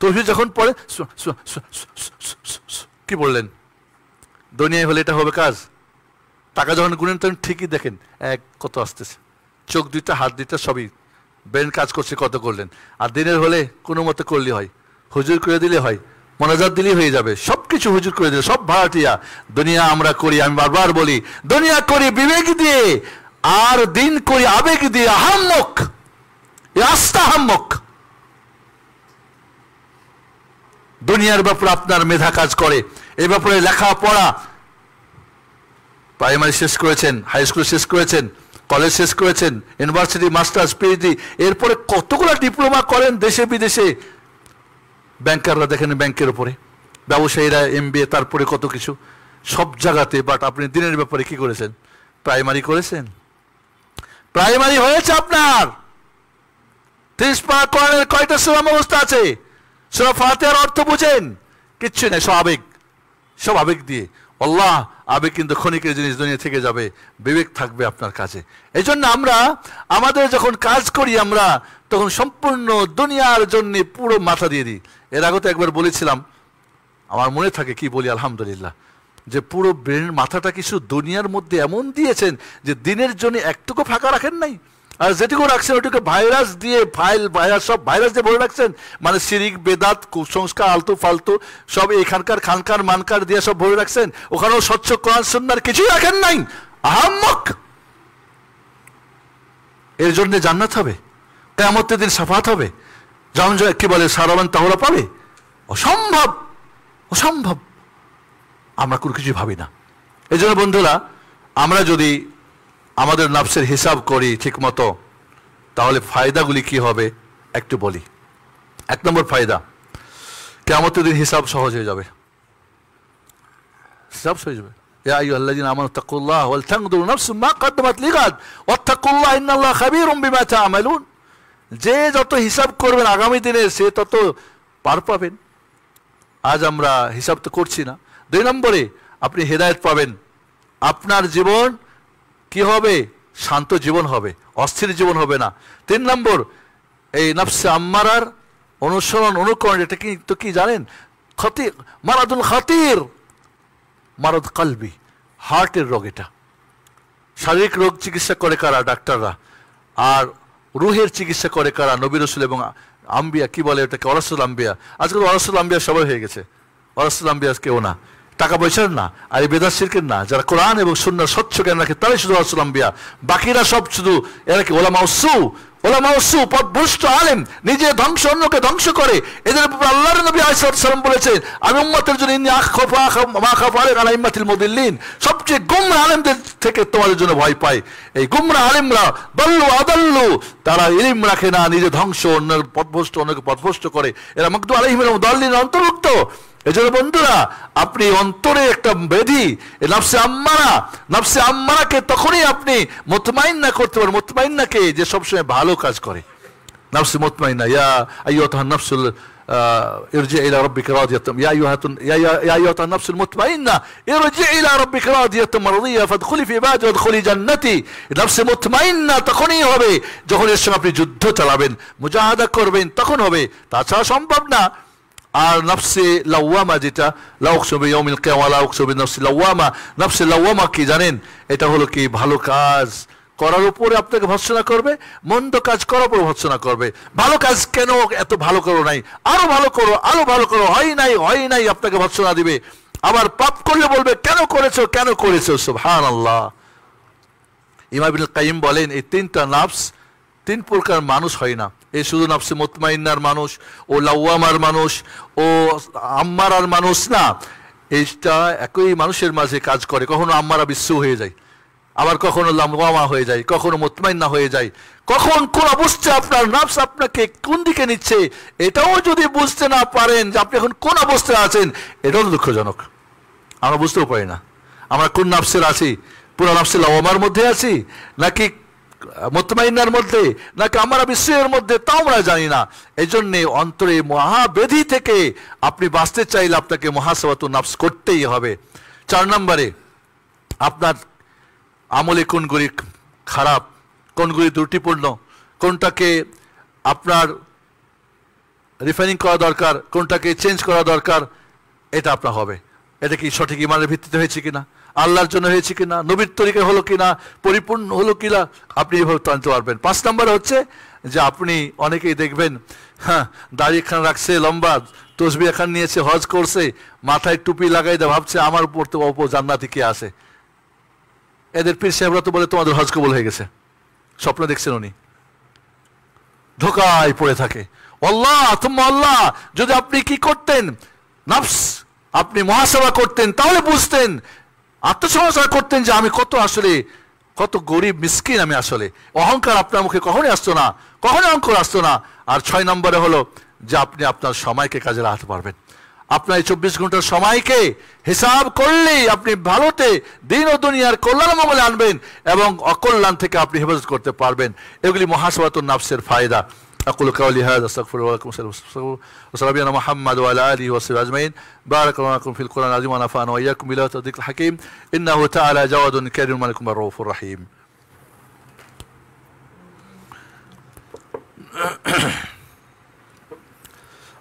তসবিহ যখন পড়ে কি বললেন, দুনিয়ায় হলে এটা হবে কাজ, টাকা যখন গুনেন তখন ঠিকই দেখেন কত আসতেছে, চোখ 2টা হাত 2টা সবই ব্রেন কাজ করছে, কত করলেন। আর দিনের হলে কোনো মতে করলে হয়, হুজুর করে দিলে হয়, মোনাজাত দিলেই হয়ে যাবে, সবকিছু হুজুর করে দিলে, সব ভাড়াটিয়া। দুনিয়া আমরা করি, আমি বারবার বলি, দুনিয়া করি বিবেক দিয়ে, আর দিন করি আবেগ দিয়ে, আহাম্মক, আস্তা আহাম্মক। দুনিয়ার ব্যাপারে আপনার মেধা কাজ করে, এই ব্যাপারে লেখাপড়া, প্রাইমারি শেষ করেছেন, হাই স্কুল শেষ করেছেন, কলেজ শেষ করেছেন, ইউনিভার্সিটি, মাস্টার্স, পিএইচডি, এরপরে কতগুলো ডিপ্লোমা করেন দেশে বিদেশে। ব্যাংকাররা দেখেন ব্যাংকের উপরে, ব্যবসায়ীরা MBA, তারপরে কত কিছু, সব জায়গাতে। বাট আপনি দিনের ব্যাপারে কি করেছেন, প্রাইমারি করেছেন, প্রাইমারি হয়েছে আপনার। 30 পারা কোরআনের কয়টা সূরা মুখস্থ আছে, সূরা ফাতিহার অর্থ বুঝেন, কিচ্ছু নেই, সব আবেগ দিয়ে। আল্লাহ, আবেগ কিন্তু ক্ষণিকের জিনিস, দুনিয়া থেকে যাবে, বিবেক থাকবে আপনার কাছে। এই জন্য আমরা আমাদের যখন কাজ করি, আমরা তখন সম্পূর্ণ দুনিয়ার জন্য পুরো মাথা দিয়ে দিই। এর আগে তো একবার বলেছিলাম, আমার মনে থাকে, কি বলি, আলহামদুলিল্লাহ, যে পুরো ব্রেনের মাথাটা কিছু দুনিয়ার মধ্যে এমন দিয়েছেন যে দিনের জন্য একটুকু ফাঁকা রাখেন নাই। আর যেটুকু রাখছেন ওইটুকু ভাইরাস দিয়ে, সব ভাইরাস দিয়ে ভরে রাখছেন, মানে শিরিক, বেদাত, কুসংস্কার, আলতু ফালতু সব এখানকার খানকার মানকার দিয়ে সব ভরে রাখছেন। ওখানেও স্বচ্ছ কোরআন সুন্নাহর কিছুই রাখেন নাই, আহাম্মক। এর জন্য জান্নাত হবে, কিয়ামতের দিন শাফাত হবে, কি বলে, সারাবান তাহরা পাবে। অসম্ভব, আমরা কোনো কিছু ভাবি না। এই জন্য বন্ধুরা, আমরা যদি আমাদের নফসের হিসাব করি ঠিক মতো, তাহলে ফায়দাগুলি কি হবে একটু বলি। 1 নম্বর ফায়দা, কিয়ামতের দিন হিসাব সহজ হয়ে যাবে, হিসাব সহজ হবে। ইয়া আইয়ুহাল্লাযীনা আমানু তাকুল্লাহ ওয়াল তানজুর নাফসুম মা কদ্দামাত লিগাদ ওয়াত্তাকুল্লাহ ইন্নাল্লাহা খাবীরুম বিমা তা'মালুন। যে যত হিসাব করবেন আগামী দিনে, সে তত পার পাবেন। আজ আমরা হিসাব তো করছি না। 2 নম্বরে আপনি হেদায়েত পাবেন, আপনার জীবন কি হবে? শান্ত জীবন হবে, অস্থির জীবন হবে না। 3 নম্বর, এই নফসে আম্মারার অনুসরণ অনুকরণ, এটা কি জানেন? মারাদুল খাতির, মারাদ কলবি, হার্টের রোগ। এটা শারীরিক রোগ চিকিৎসা করে কারা? ডাক্তাররা। আর রুহের চিকিৎসা করে কারা? নবী রাসূল এবং আম্বিয়া। কি বলে ওটাকে? ওয়ারাসুল আম্বিয়া। আজকাল ওয়ারাসুল আম্বিয়া সবাই হয়ে গেছে, ওয়ারাসুল আম্বিয়া কেউ না, টাকা পয়সার না, আর এই বেদাত শিরকের না। যারা কোরআন এবং সুন্নাহর স্বচ্ছ জ্ঞান রাখে তারাই শুধু ওয়ারাসুল আম্বিয়া, বাকিরা সব শুধু এরা কি ওলামা উসু, ওলামা উসু পথভ্রষ্ট আলেম, নিজে ধ্বংস অন্যকে ধ্বংস করে। এদের ব্যাপারে আল্লাহর নবী আলাইহিস সালাম বলেছেন, আমি উম্মতের জন্য ইন্নী আখাফু মা খাফু আলাইকা আলা ইম্মাতিল মুদিল্লিন, সবচেয়ে গুমরাহ আলেমদের থেকে তোমাদের জন্য ভয় পাই। এই গুমরাহ আলেমরা দল্লু আদাল্লু, তারা ইলম রাখে না, নিজে ধ্বংস, অন্যের পথভ্রষ্ট, অন্যকে পথভ্রষ্ট করে। এরা মাগদুব আলাইহিম ওয়া দাল্লিন অন্তর্ভুক্ত। এজন্য বন্ধুরা, আপনি অন্তরে একটা ব্যাধি নফসে আম্মারা, নফসে আম্মারাকে তখনই আপনি মুতমাইন্না করতে পারেন। মুতমাইন্নাকে যে সবসময় ভালো কাজ করে, নফসে মুতমাইন্না, ইয়া আইয়ুহান নাফসুল ইরজি' ইলা রাব্বিকা রাদিয়াতাম, ইয়া আইয়ুহান নাফসুল মুতমাইন্না ইরজি' ইলা রাব্বিকা রাদিয়াতাম মারদিয়া ফাদখুলি ফি ইবাদি ওয়াদখুলি জান্নাতি। নফসে মুতমাইন্না তখনই হবে যখন এর সঙ্গে আপনি যুদ্ধ চালাবেন, মুজাহাদা করবেন, তখন হবে, তাছাড়া সম্ভব না। আর নফসে লাওয়ামা, যেটা লা উকসিমু বিয়াউমিল কিয়ামা লা উকসিমু বিনফসিল লাওয়ামা, নফসে লাওয়ামা কি জানেন? এটা হলো কি? ভালো কাজ করার উপরে আপনাকে ভর্ৎসনা করবে, মন্দ কাজ করার উপরে ভর্ৎসনা করবে। ভালো কাজ কেন এত ভালো করো নাই, আরো ভালো করো, আরো ভালো করো, হয় নাই আপনাকে ভর্ৎসনা দিবে। আবার পাপ করলে বলবে কেন করেছো। সুবহানাল্লাহ। ইমাম ইবনে কাইয়িম বলেন, এই 3টা নফস 3 প্রকার মানুষ হয় না। এই শুধু নফসে মুতমাইন্নার মানুষ ও লাওয়ামার মানুষ ও আম্মারার মানুষ না, এইটা একই মানুষের মাঝে কাজ করে। কখনো আম্মারা বিশ্বু হয়ে যায়, আবার কখনো লাওয়ামা হয়ে যায়, কখনো মুতমাইন্না হয়ে যায়। কখন কোন অবস্থায় আপনার নফস আপনাকে কোন দিকে নিচ্ছে, এটাও যদি বুঝতে না পারেন যে আপনি এখন কোন অবস্থায় আছেন, এটাও দুঃখজনক। আমরা বুঝতেও পারি না আমরা কোন নফসের আছি। পুরো নফসে লাওয়ামার মধ্যে আছি, নাকি মুতমাইন্নার মধ্যে, নাকি আমরা বিশ্বের মধ্যে, তাও আমরা জানি না। এই জন্যে অন্তরে মহাব্যাধি থেকে আপনি বাঁচতে চাইলে আপনাকে মুহাসাবাতুন নফস করতেই হবে। 4 নম্বরে, আপনার আমলে কোনগুলি খারাপ, কোনগুলি ত্রুটিপূর্ণ, কোনটাকে আপনার রিফাইনিং করা দরকার, কোনটাকে চেঞ্জ করা দরকার, এটা আপনার হবে। এটা কি সঠিক ইমানের ভিত্তিতে হয়েছে কিনা, আল্লাহর জন্য হয়েছে কিনা, নবীর তরিকা হলো কিনা, পরিপূর্ণ হলো কিনা, আপনি এভাবে জানতে পারবেন। 5 নম্বরে হচ্ছে যে আপনি অনেকেই দেখবেন, হ্যাঁ, দাড়ি খান রাখছে লম্বা, তসবিহ খান নিয়েছে, হজ করছে, মাথায় টুপি লাগাই দেয়, ভাবছে আমার উপর তো জান্নাতি কে আছে। এদের পীর সাহেবরা তো বলে তোমাদের হজ কবুল হয়ে গেছে, স্বপ্ন দেখছেন উনি, ধোকায় পড়ে থাকে। আল্লাহ তুম্মা আল্লাহ, যদি আপনি কি করতেন, নফস আপনি মুহাসাবা করতেন, তাহলে বুঝতেন, আত্মসমালোচনা করতেন যে আমি কত গরিব মিসকিন আমি আসলে। অহংকার আপনার মুখে কখনোই আসতো না, কখনোই অহংকার আসতো না। আর 6 নম্বরে হলো যে আপনি আপনার সময়কে কাজে লাগাতে পারবেন। আপনার এই 24 ঘন্টার সময়কে হিসাব করলেই আপনি ভালোতে দিন ও দুনিয়ার কল্যাণ মঙ্গলে আনবেন এবং অকল্যাণ থেকে আপনি হেফাজত করতে পারবেন। এগুলি মুহাসাবাতুন নফসের ফায়দা। أقول قولي هذا أستغفر الله لكم وصلى نبينا محمد وعلى آله وصحبه أجمعين. بارك الله لكم في القرآن العظيم ونفعنا وإياكم بالآيات والذكر الحكيم. إنه تعالى جواد كريم ملك الرؤوف الرحيم.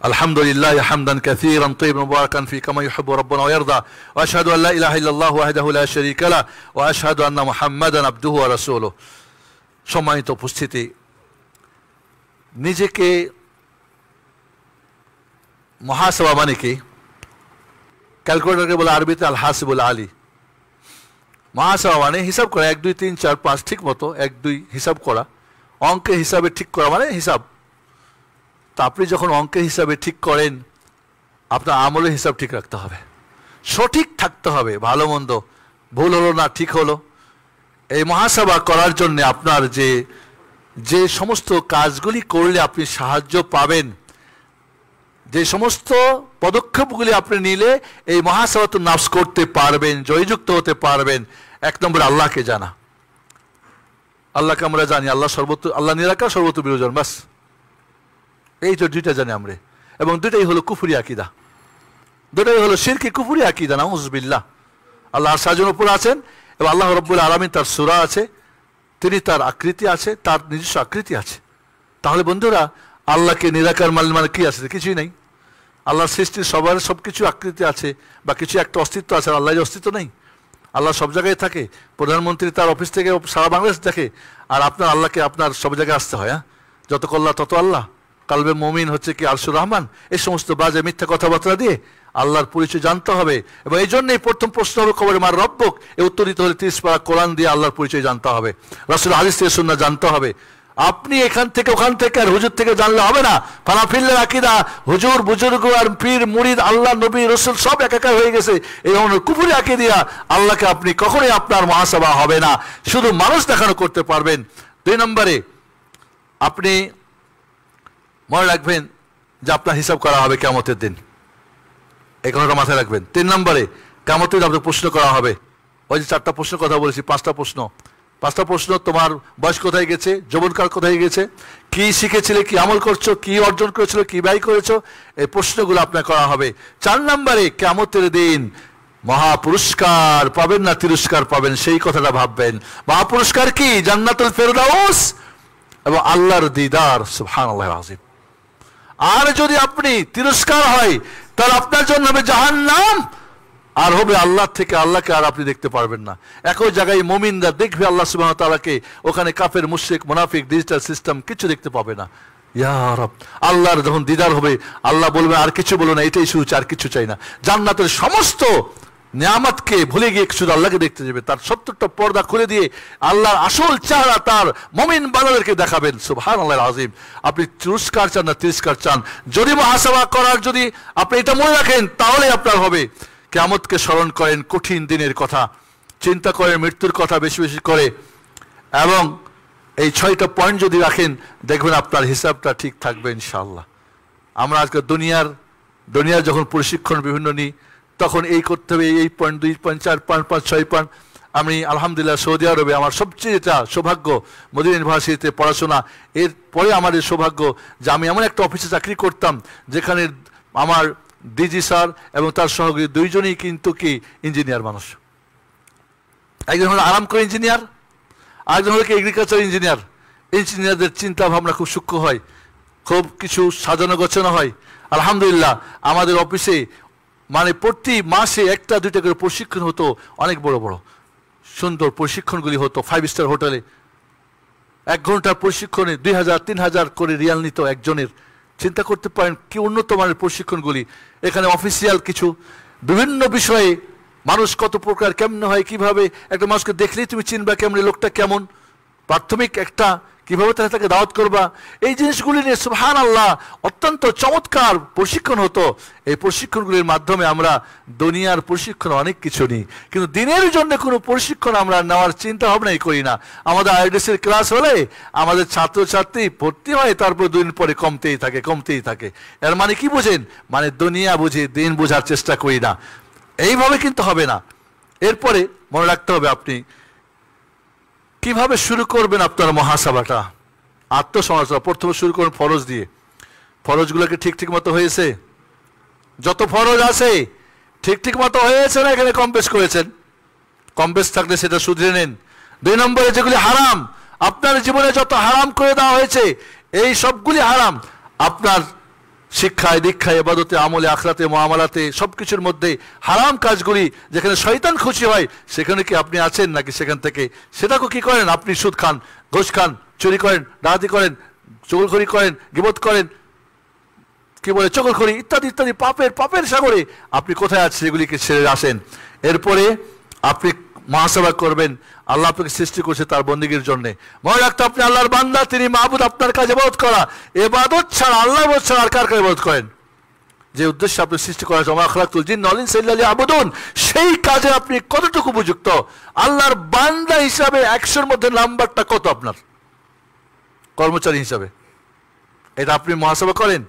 الحمد لله حمدا كثيرا طيبا مباركا فيه كما يحب ربنا ويرضى، وأشهد أن لا إله إلا الله وحده لا شريك له وأشهد أن محمدا عبده ورسوله. সম্মানিত উপস্থিতি, নিজেকে মুহাসাবা মানে কি? ক্যালকুলেটরকে বলে আরবিতে আল হাসিবুল আলী। মুহাসাবা মানে হিসাব করা, 1 2 3 4 5 ঠিক মতো 1 2 হিসাব করা, অঙ্কের হিসাবে ঠিক করা মানে হিসাব। তা আপনি যখন অঙ্কের হিসাবে ঠিক করেন, আপনার আমলের হিসাব ঠিক রাখতে হবে, সঠিক থাকতে হবে, ভালো মন্দ, ভুল হলো না ঠিক হলো। এই মুহাসাবা করার জন্য আপনার যে সমস্ত কাজগুলি করলে আপনি সাহায্য পাবেন, যে সমস্ত পদক্ষেপগুলি আপনি নিলে এই মুহাসাবাতুন নফস করতে পারবেন, জয়যুক্ত হতে পারবেন। 1 নম্বর আল্লাহকে জানা। আল্লাহকে আমরা জানি, আল্লাহ নিরাকার, সর্বত্র বিরাজমান, বাস এই তো 2টা জানি আমরা, এবং 2টাই হলো কুফরি আকীদা। দুটোই হলো শিরকি কুফরি আকীদা, নাউযুবিল্লাহ। আল্লাহ সাজের উপর আছেন এবং আল্লাহ রাব্বুল আলামিন তার সূরা আছে, তিনি তার আকৃতি আছে, তার নিজস্ব আকৃতি আছে। তাহলে বন্ধুরা আল্লাহকে নিরাকার মানে কি আছে? কিছুই নেই। আল্লাহর সৃষ্টির সবার সব কিছু আকৃতি আছে বা কিছু একটা অস্তিত্ব আছে, আল্লাহর অস্তিত্ব নেই। আল্লাহ সব জায়গায় থাকে, প্রধানমন্ত্রী তার অফিস থেকে সারা বাংলাদেশ দেখে, আর আপনার আল্লাহকে আপনার সব জায়গায় আসতে হয়। যত কল্লা তত আল্লাহ, কালবে মুমিন হচ্ছে কি আরশুর রহমান। এই সমস্ত বাজে মিথ্যা কথাবার্তা দিয়ে আল্লাহর পরিচয় জানতে হবে। এবং এই জন্যই প্রথম প্রশ্ন হবে কবরে মার রব্বক, এ উত্তর দিতে হলে 30 পারা কোরআন দিয়ে আল্লাহর পরিচয় জানতে হবে, রাসূল হাদিস থেকে সুন্নাহ জানতে হবে। আপনি এখান থেকে ওখান থেকে আর হুজুর থেকে জানলে হবে না। ফানাফিল্লাহ আকীদা, হুজুর বুজুর্গ আর পীর মুরিদ আল্লাহ নবী রাসূল সব একাকার হয়ে গেছে, এই ধরনের কুফরি আকীদা আল্লাহকে আপনি কখনোই আপনার মুহাসাবা হবে না, শুধু মানুষ দেখানো করতে পারবেন। 2 নম্বরে আপনি মনে রাখবেন যে আপনার হিসাব করা হবে কিয়ামতের দিন, এই কথাটা মাথায় রাখবেন। 3 নম্বরে কিয়ামতের দিন আপনাকে প্রশ্ন করা হবে। ওই যে 4টা প্রশ্ন কথা বলেছি, 5টা প্রশ্ন। তোমার বয়স কোথায় গেছে, যৌবনকাল কোথায় গেছে, কি শিখেছিলে, কি আমল করছো, কি অর্জন করেছিল, কি ব্যয় করেছো, এই প্রশ্নগুলো আপনার করা হবে। 4 নম্বরে কিয়ামতের দিন মহাপুরস্কার পাবেন না তিরস্কার পাবেন, সেই কথাটা ভাববেন। মহাপুরস্কার কি? জান্নাতুল ফেরদাউস এবং আল্লাহর দিদার, সুবহানাল্লাহিল আযীম। আর যদি আপনি তিরস্কার হয় তাহলে আপনার জন্য হবে জাহান্নাম, আর হবে আল্লাহ থেকে আল্লাহকে আর আপনি দেখতে পারবেন না। একই জায়গায় মুমিনরা দেখবে আল্লাহ সুবহানাহু ওয়া তাআলাকে, ওখানে কাফের মুশরিক মুনাফিক ডিজিটাল সিস্টেম কিছু দেখতে পাবে না। ইয়া রব, আল্লাহর যখন দিদার হবে আল্লাহ বলবে আর কিছু বলো না, এটাই শুধু, আর কিছু চাই না। জান্নাতের সমস্ত নিয়ামতকে ভুলে গিয়ে শুধু আল্লাহকে দেখতে যাবে, তার 70টা পর্দা খুলে দিয়ে আল্লাহর আসল চেহারা তার মুমিন বান্দাদেরকে দেখাবেন। সুবহানাল্লাহিল আযীম। আপনি পুরস্কার চান না তিরস্কার চান? যদি মুহাসাবা করার যদি আপনি এটা মনে রাখেন তাহলে আপনার হবে। কিয়ামতকে স্মরণ করেন, কঠিন দিনের কথা চিন্তা করেন, মৃত্যুর কথা বেশি বেশি করে, এবং এই 6টা পয়েন্ট যদি রাখেন দেখবেন আপনার হিসাবটা ঠিক থাকবে ইনশাআল্লাহ। আমরা আজকে দুনিয়ার যখন প্রশিক্ষণ বিভিন্ন নিই তখন এই করতে হবে, এই পয়েন্ট, 2 পয়েন্ট, 4 পয়েন্ট, 5, 6 পয়েন্ট। আমি আলহামদুলিল্লাহ সৌদি আরবে আমার সবচেয়ে যেটা সৌভাগ্য, মদিনা ইউনিভার্সিটিতে পড়াশোনা, এরপরে আমাদের সৌভাগ্য যে আমি এমন একটা অফিসে চাকরি করতাম যেখানে আমার ডিজি স্যার এবং তার সহযোগী 2 জনই কিন্তু কি ইঞ্জিনিয়ার মানুষ। একজন হলো আরামকো ইঞ্জিনিয়ার, আরেকজন হলো কি এগ্রিকালচার ইঞ্জিনিয়ার। ইঞ্জিনিয়ারদের চিন্তা ভাবনা খুব সূক্ষ্ম হয়, খুব কিছু সাজানো গোছানো হয়। আলহামদুলিল্লাহ আমাদের অফিসে মানে প্রতি মাসে 1টা-2টা করে প্রশিক্ষণ হতো, অনেক বড় বড় সুন্দর প্রশিক্ষণগুলি হতো 5 স্টার হোটেলে। 1 ঘন্টার প্রশিক্ষণে 2000-3000 করে রিয়াল নিত একজনের। চিন্তা করতে পারেন কি উন্নত মানের প্রশিক্ষণগুলি। এখানে অফিসিয়াল কিছু বিভিন্ন বিষয়ে মানুষ কত প্রকার কেমন হয়, কিভাবে একটা মানুষকে দেখলেই তুমি চিনবা কেমন লোকটা কেমন, প্রাথমিক একটা কিভাবে তাকে দাওয়াত করবা, এই জিনিসগুলি নিয়ে সুবহানাল্লাহ অত্যন্ত চমৎকার প্রশিক্ষণ হতো। এই প্রশিক্ষণগুলির মাধ্যমে আমরা দুনিয়ার প্রশিক্ষণ অনেক কিছু নিই, কিন্তু দিনের জন্য কোনো প্রশিক্ষণ আমরা নেওয়ার চিন্তা ভাবনাই করি না। আমাদের আইডিএসের ক্লাস হলে আমাদের ছাত্রছাত্রী ভর্তি হয়, তারপর 2 দিন পরে কমতেই থাকে। এর মানে কি বুঝেন? মানে দুনিয়া বুঝি, দিন বোঝার চেষ্টা করি না। এইভাবে কিন্তু হবে না। এরপরে মনে রাখতে হবে আপনি কিভাবে শুরু করবেন আপনার মুহাসাবাটা, আত্মসমালোচনা। প্রথমে শুরু করুন ফরজ দিয়ে। ফরজগুলোকে ঠিক মতো হয়েছে? যত ফরজ আছে ঠিক মতো হয়েছে না এখানে কম বেশ করেছেন? কম বেশ থাকলে সেটা শুধরে নেন। 2 নম্বরে যেগুলি হারাম, আপনার জীবনে যত হারাম করে দেওয়া হয়েছে এই সবগুলি হারাম। আপনার শিক্ষায় দীক্ষায় ইবাদতে আমলে আখরাতে মুআমালাতে সবকিছুর মধ্যে হারাম কাজগুলি যেখানে শয়তান খুশি হয় সেখানে কি আপনি আছেন নাকি সেখান থেকে সেটাকে কি করেন? আপনি সুদ খান, ঘুষ খান, চুরি করেন, ডাকাতি করেন, চুগলখড়ি করেন, গীবত করেন, কি বলে চগলখড়ি ইত্যাদি ইত্যাদি পাপের সাগরে আপনি কোথায় আছেন সেগুলিকে ছেড়ে আসেন। এরপরে আপনি মুহাসাবা করবেন, আল্লাহ আপনাকে সৃষ্টি করছে তার বন্দেগীর জন্য। মনে রাখতে আপনি আল্লাহর বান্দা, তিনি মাহবুদ, আপনার কাছে ইবাদত করা। ইবাদত ছাড়া, আল্লাহ ছাড়া আর কার কাছে ইবাদত করেন? যে উদ্দেশ্যে আপনি সৃষ্টি করা হয়েছে, ওয়া মা খালাকতুল জিন্না ওয়াল ইনসা ইল্লা লিয়াবুদুন, সেই কাজে আপনি কতটুকু উপযুক্ত? আল্লাহর বান্দা হিসাবে 100-র মধ্যে নাম্বারটা কত আপনার কর্মচারী হিসাবে? এটা আপনি মুহাসাবা করেন।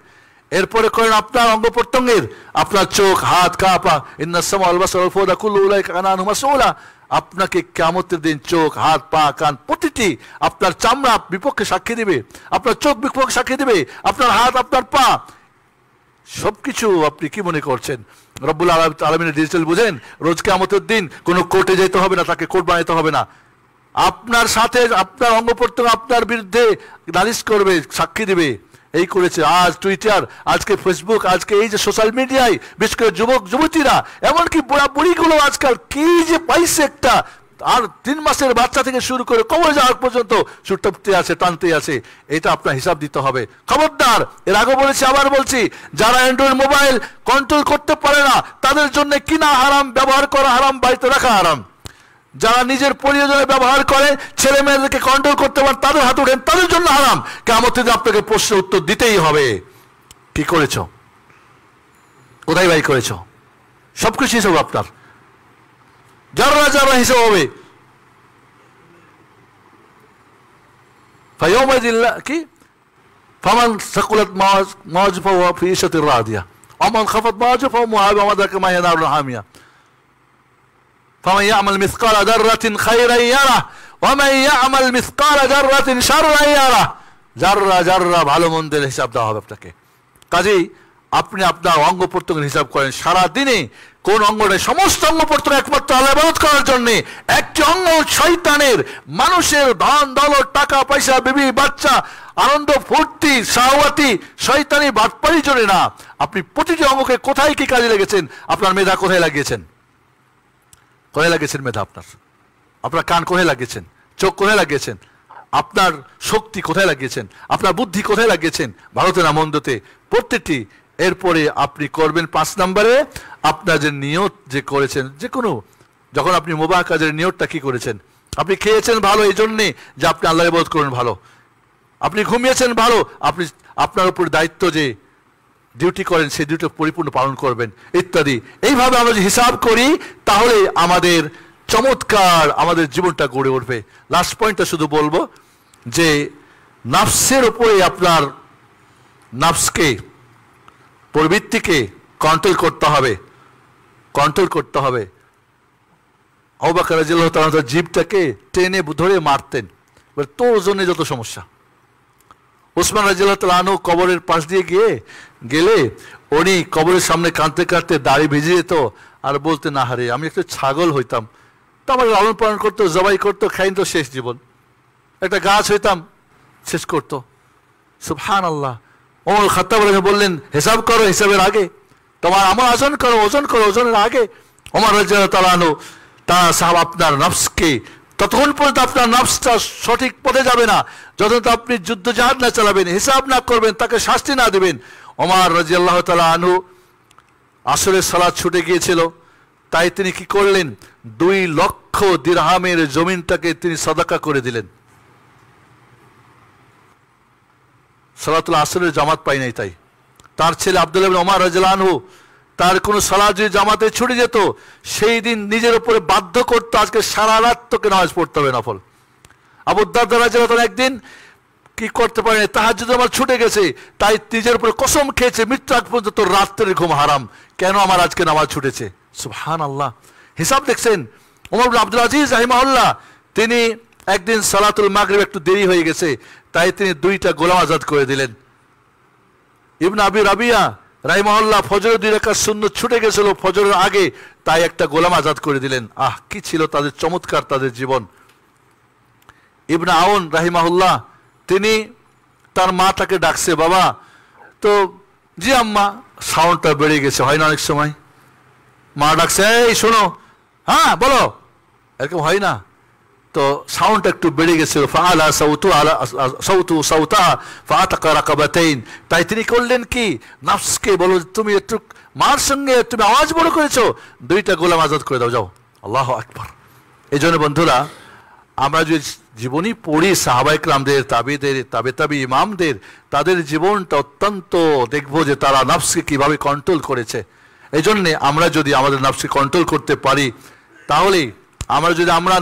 এরপরে করেন আপনার অঙ্গ প্রত্যঙ্গের, আপনার চোখ, হাত, পা, ইন্নাস সামা ওয়াল বাসারা ওয়াল ফুআদা কুল্লু উলাইকা কানা আনহু মাসউলা। আপনাকে কিয়ামতের দিন চোখ, হাত, পা, কান প্রতিটি আপনার চামড়া বিপক্ষে সাক্ষী দিবে, আপনার চোখ বিপক্ষে সাক্ষী দিবে, আপনার হাত, আপনার পা সবকিছু আপনি কি মনে করছেন রব্বুল আলামিনের ডিজিটাল বুঝেন? রোজ কিয়ামতের দিন কোনো কোর্টে যেতে হবে না, তাকে কোর্ট বানাতে হবে না। আপনার সাথে আপনার অঙ্গ প্রত্যঙ্গ আপনার বিরুদ্ধে নালিশ করবে, সাক্ষী দিবে। এই করেছে আজ টুইটার, আজকে ফেসবুক, আজকে এই যে সোশ্যাল মিডিয়ায় বিশেষ করে যুবক যুবতীরা, এমনকি বুড়া বুড়িগুলো আজকাল কি যে পাইছে একটা, আর 3 মাসের বাচ্চা থেকে শুরু করে কবরে যাওয়ার পর্যন্ত ছুটতে আছে, টানতে আছে। এটা আপনার হিসাব দিতে হবে। খবরদার, এর আগে বলেছি আবার বলছি, যারা অ্যান্ড্রয়েড মোবাইল কন্ট্রোল করতে পারে না তাদের জন্য কিনা হারাম, ব্যবহার করা হারাম, বাড়িতে রাখা হারাম। যারা নিজের প্রয়োজনে ব্যবহার করে, ছেলে মেয়েদেরকে কন্ট্রোল করতে পারেন, তাদের হাত উঠেন, তাদের জন্য হারাম। কিয়ামতের দিন আপনাকে প্রশ্নের উত্তর দিতেই হবে। কি করেছো, কোথায় ব্যয় করেছো, সবকিছু হিসাব আপনার, যারা যারা হিসাব হবে। কি ফামান সাকুলাত মাওয়াজিফাহু ফাহুয়া ফি ঈশাতির রাদিয়া ওয়া মান খাফাত মাওয়াজিফাহু ফাহুয়া আযাকা মা হিয়া নারুন হামিয়া ফামান ইয়া'মাল মিসকালা যাররাতিন খায়রান ইয়ারাহ ওয়া মান ইয়া'মাল মিসকালা যাররাতিন শাররান ইয়ারাহ। যাররা যাররা ভালো মন্দের হিসাব দেওয়া হবে আপনাকে। কাজেই আপনি আপনার অঙ্গ প্রত্যঙ্গের হিসাব করেন সারা দিনে, কোন অঙ্গটা, সমস্ত অঙ্গ প্রত্যঙ্গ একমাত্র আল্লাহ ইবাদত করার জন্য। একটি অঙ্গ শয়তানের, মানুষের ধন দৌলত, টাকা পয়সা, বিবি বাচ্চা, আনন্দ ফুর্তি, শাহওয়াতি, শয়তানি বাটপাড়ির জন্য না। আপনি প্রতিটি অঙ্গকে কোথায় কি কাজে লেগেছেন? আপনার মেধা কোথায় লাগিয়েছেন? কোথায় লাগিয়েছেন মেধা আপনার? আপনার কান কোথায় লাগিয়েছেন? চোখ কোথায় লাগিয়েছেন? আপনার শক্তি কোথায় লাগিয়েছেন? আপনার বুদ্ধি কোথায় লাগিয়েছেন? ভারতে না মন্দতে, প্রত্যেকটি। এরপরে আপনি করবেন 5 নম্বরে, আপনার যে নিয়ত যে করেছেন, যে কোনো, যখন আপনি মুবাহ কাজের নিয়তটা কি করেছেন? আপনি খেয়েছেন ভালো এই জন্যে যে আপনি আল্লাহ ইবাদত করবেন ভালো, আপনি ঘুমিয়েছেন ভালো, আপনি আপনার উপর দায়িত্ব যে ডিউটি করেন সেই ডিউটি পরিপূর্ণ পালন করবেন ইত্যাদি। এইভাবে আমরা যে হিসাব করি তাহলে আমাদের চমৎকার আমাদের জীবনটা গড়ে উঠবে। লাস্ট পয়েন্টটা শুধু বলবো যে নাফসের উপরে, আপনার নাফসকে, প্রবৃত্তিকে কন্ট্রোল করতে হবে, কন্ট্রোল করতে হবে। আবু বকর রাদিয়াল্লাহু তাআলা তার জিভটাকে টেনে ধরে মারতেন, তোর জন্য যত সমস্যা। ওসমান রাদিয়াল্লাহু তাআলা আনহু কবরের পাশ দিয়ে গেলে উনি কবরের সামনে কাঁদতে কাঁদতে দাড়ি ভিজে যেত আর বলতেন, না হারে আমি একটু ছাগল হইতাম, তো আমার লালন পালন করতো, জবাই করতো, খাইন তো শেষ জীবন। একটা গাছ হইতাম, শেষ করতো। সুবহানাল্লাহ। ওমর খাত্তাব বললেন, হিসাব করো হিসাবের আগে, তোমার আমল ওজন করো, ওজন করো ওজনের আগে। ওমর রাদিয়াল্লাহু তাআলা আনহু সাহাব, আপনার নফসকে, ততক্ষণ পর্যন্ত আপনার নফসটা সঠিক পথে যাবে না যতক্ষণ আপনি যুদ্ধ জাহাদ না চালাবেন, হিসাব না করবেন, তাকে শাস্তি না দেবেন। ওমর রাদিয়াল্লাহু তাআলা আনহু আসরের সালাত ছুটে গিয়েছিল, তাই তিনি কি করলেন? 2 লক্ষ দিরহামের জমিনটাকে তিনি সাদাকা করে দিলেন। সালাতুল আসরের জামাত পাই নাই, তাই তার ছেলে আব্দুল্লাহ ইবনে ওমর রাদিয়াল্লাহু আনহু, তার কোনো সালাত যদি জামাতে ছুটে যেত, সেই দিন নিজের উপরে বাধ্য করতো, আজকে সারা রাত তোকে নামাজ পড়তে হবে নফল। আবু দারদা রাদিয়াল্লাহু আনহু একদিন কি করতে পারেন, তাহাজ্জুদ আমার ছুটে গেছে, তাই নিজের উপরে কসম খেয়েছে, মৃত্যু আগ পর্যন্ত রাত্রের ঘুম হারাম, কেন আমার আজকে নামাজ ছুটেছে। সুবহানাল্লাহ। হিসাব দেখছেন। ওমর ইবনে আব্দুল আজিজ রাহিমাহুল্লাহ, তিনি একদিন সালাতুল মাগরিব একটু দেরি হয়ে গেছে, তাই তিনি 2টা গোলাম আজাদ করে দিলেন। ইবনে আবি রাবিয়া রাহিমাহুল্লাহ ফজরের 2 রাকাত সুন্নত ছুটে গেছিল ফজরের আগে, তাই একটা গোলাম আজাদ করে দিলেন। কি ছিল তাদের চমৎকার তাদের জীবন। ইবনে আউন রাহিমাহুল্লাহ, তিনি তার মা তাকে ডাকছে, বাবা, তো জি আম্মা, সাউন্ডটা বেড়ে গেছে, হয় না অনেক সময়, মা ডাকছে, এই শোনো, হ্যাঁ বলো, এরকম হয় না, তো সাউন্ডটা একটু বেড়ে গেছিল। ফাআলা সাউতু সাউতাহা ফাআতাকা রাকাবাতাইন, তাই তিনি করলেন কি, নফসকে বলো, তুমি একটু মার সঙ্গে তুমি আওয়াজ বড় করেছো, 2টা গোলাম আজাদ করে দাও, যাও। আল্লাহু আকবার। এই জন্য বন্ধুরা, আমরা যদি জীবনী পড়ি সাহাবায়ে কেরামদের, তাবিদের, তাবে ইমামদের, তাদের জীবনটা অত্যন্ত দেখবো যে তারা নফসকে কিভাবে কন্ট্রোল করেছে। এই জন্যে আমরা যদি আমাদের নফসকে কন্ট্রোল করতে পারি, তাহলে আমরা যদি আমরা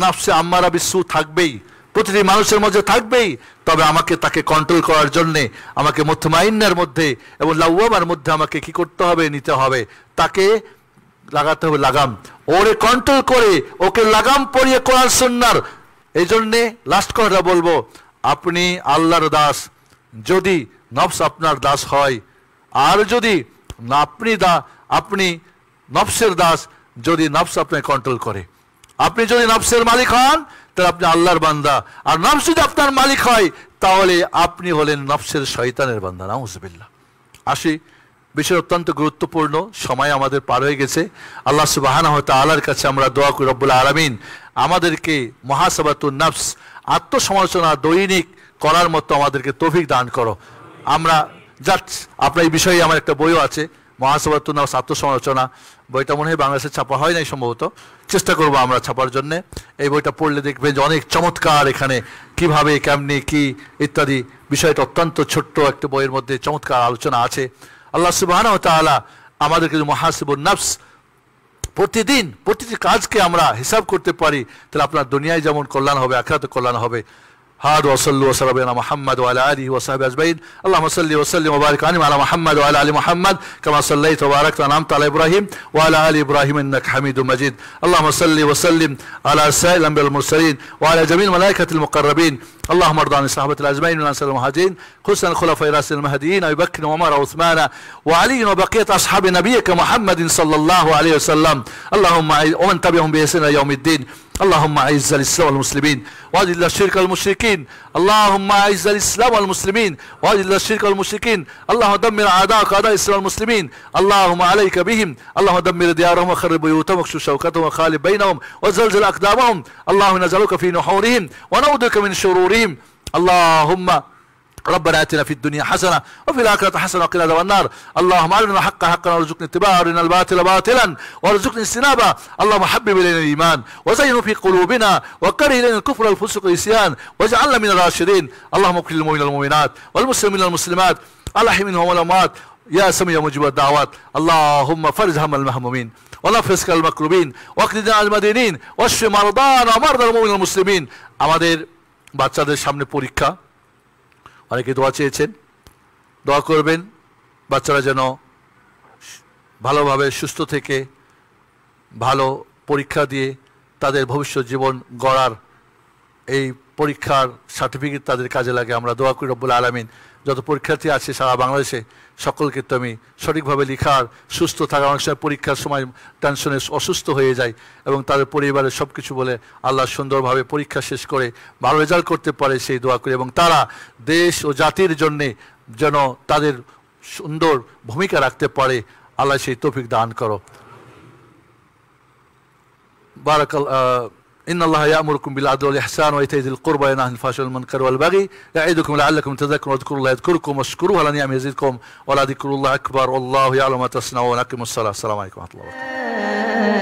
নফসে আম্মারা বিসু থাকবেই, প্রতিটি মানুষের মধ্যে থাকবেই, তবে আমাকে তাকে কন্ট্রোল করার জন্যে আমাকে মুতমাইন্নার মধ্যে এবং লাওয়ামার মধ্যে আমাকে কি করতে হবে, নিতে হবে, তাকে লাগাতে হবে লাগাম, ওরে কন্ট্রোল করে ওকে লাগাম পরিয়ে কোরআন সুন্নাহর। এই জন্যে লাস্ট কথা বলবো, আপনি আল্লাহর দাস, যদি নফস আপনার দাস হয় আর যদি আপনি নফসের দাস, যদি নফস আপনাকে কন্ট্রোল করে, আপনি যদি নফসের মালিক হন তাহলে আপনি আল্লাহর বান্দা, আর নফস যদি আপনার মালিক হয় তাহলে আপনি হলেন নফসের শয়তানের বান্দা। নাউযুবিল্লাহ। আসি, বিষয় অত্যন্ত গুরুত্বপূর্ণ, সময় আমাদের পার হয়ে গেছে। আল্লাহ সুবহানাহু ওয়া তাআলার কাছে আমরা দোয়া করি, রব্বুল আলামিন আমাদেরকে মুহাসাবাতুন নফস, আত্মসমালোচনা দৈনিক করার মতো আমাদেরকে তৌফিক দান করো। আমরা আপনার এই বিষয়ে আমার একটা বইও আছে, মুহাসাবাতুন নফস, আত্মসমালোচনা। বইটা মনে হয় বাংলাদেশে ছাপা হয় নাই সম্ভবত, চেষ্টা করবো আমরা ছাপার জন্যে। এই বইটা পড়লে দেখবেন যে অনেক চমৎকার, এখানে কিভাবে কেমনি কি ইত্যাদি বিষয়টা অত্যন্ত ছোট্ট একটা বইয়ের মধ্যে চমৎকার আলোচনা আছে। আল্লাহ সুবহানাহু ওয়া তাআলা আমাদেরকে মুহাসিবুন নফস, প্রতিদিন প্রতিটি কাজকে আমরা হিসাব করতে পারি, তাহলে আপনার দুনিয়ায় যেমন কল্যাণ হবে, আখিরাতে কল্যাণ হবে। هذا وصلوا وسلموا على محمد وعلى اله وصحبه اجمعين. اللهم صل وسلم وبارك على محمد وعلى ال محمد كما صليت وباركت وانعمت على ابراهيم وعلى ال ابراهيم انك حميد مجيد. اللهم صل وسلم على سائر الانبياء المرسلين وعلى جميع الملائكه المقربين. اللهم ارض عن الصحابه الاجمعين من الانصار المهاجرين، خصوصا الخلفاء الراشدين المهديين ابي بكر وعمر وعثمان وعلي وبقيه اصحاب نبيك محمد صلى الله عليه وسلم. اللهم ومن تبعهم باحسان الى يوم الدين. اللهم اعز الاسلام والمسلمين واذل الشرك والمشركين. اللهم اعز الاسلام والمسلمين واذل الشرك والمشركين. اللهم دمر اعداءك اعداء الاسلام والمسلمين. اللهم عليك بهم. اللهم دمر ديارهم وخرب بيوتهم واكشف شوكتهم وخالف بينهم وزلزل اقدامهم. اللهم نجعلك في نحورهم ونعوذ بك من شرورهم. اللهم ربنا اتنا في الدنيا حسنه وفي الاخره حسنه وقنا عذاب النار. اللهم ارنا الحق حقا وارزقنا اتباعه، وارنا الباطل باطلا وارزقنا اجتنابه. اللهم حبب الينا الايمان وزينه في قلوبنا وكره الينا الكفر والفسوق والعصيان واجعلنا من الراشدين. اللهم اغفر للمؤمنين والمؤمنات والمسلمين والمسلمات الاحياء منهم والاموات يا سميع مجيب الدعوات. اللهم فرج هم المهمومين ونفس المكروبين واقضنا على المدينين واشف مرضانا ومرضى المؤمنين والمسلمين. আমাদের বাচ্চাদের সামনে পরীক্ষা, অনেকে দোয়া চেয়েছেন, দোয়া করবেন বাচ্চারা যেন ভালোভাবে সুস্থ থেকে ভালো পরীক্ষা দিয়ে তাদের ভবিষ্যৎ জীবন গড়ার এই পরীক্ষার সার্টিফিকেট তাদের কাজে লাগে। আমরা দোয়া করি রব্বুল আলামিন যত পরীক্ষার্থী আছে সারা বাংলাদেশে সকলকে তুমি সঠিকভাবে লেখার, সুস্থ থাকার, অনেক সময় পরীক্ষার সময় টেনশনে অসুস্থ হয়ে যায় এবং তাদের পরিবারের সব কিছু বলে আল্লাহ সুন্দরভাবে পরীক্ষা শেষ করে ভালো রেজাল্ট করতে পারে সেই দোয়া করি, এবং তারা দেশ ও জাতির জন্যে যেন তাদের সুন্দর ভূমিকা রাখতে পারে। আল্লাহ সেই তৌফিক দান করো। إن الله يأمركم بالعدل والإحسان وإيتاء ذي القربى وينهى عن الفحشاء والمنكر والبغي يعظكم لعلكم تذكرون واذكروا الله يذكركم واشكروه على نعمه يزدكم ولذكر الله أكبر والله يعلم ما تصنعون. أقيموا الصلاة. السلام عليكم ورحمة الله وبركاته.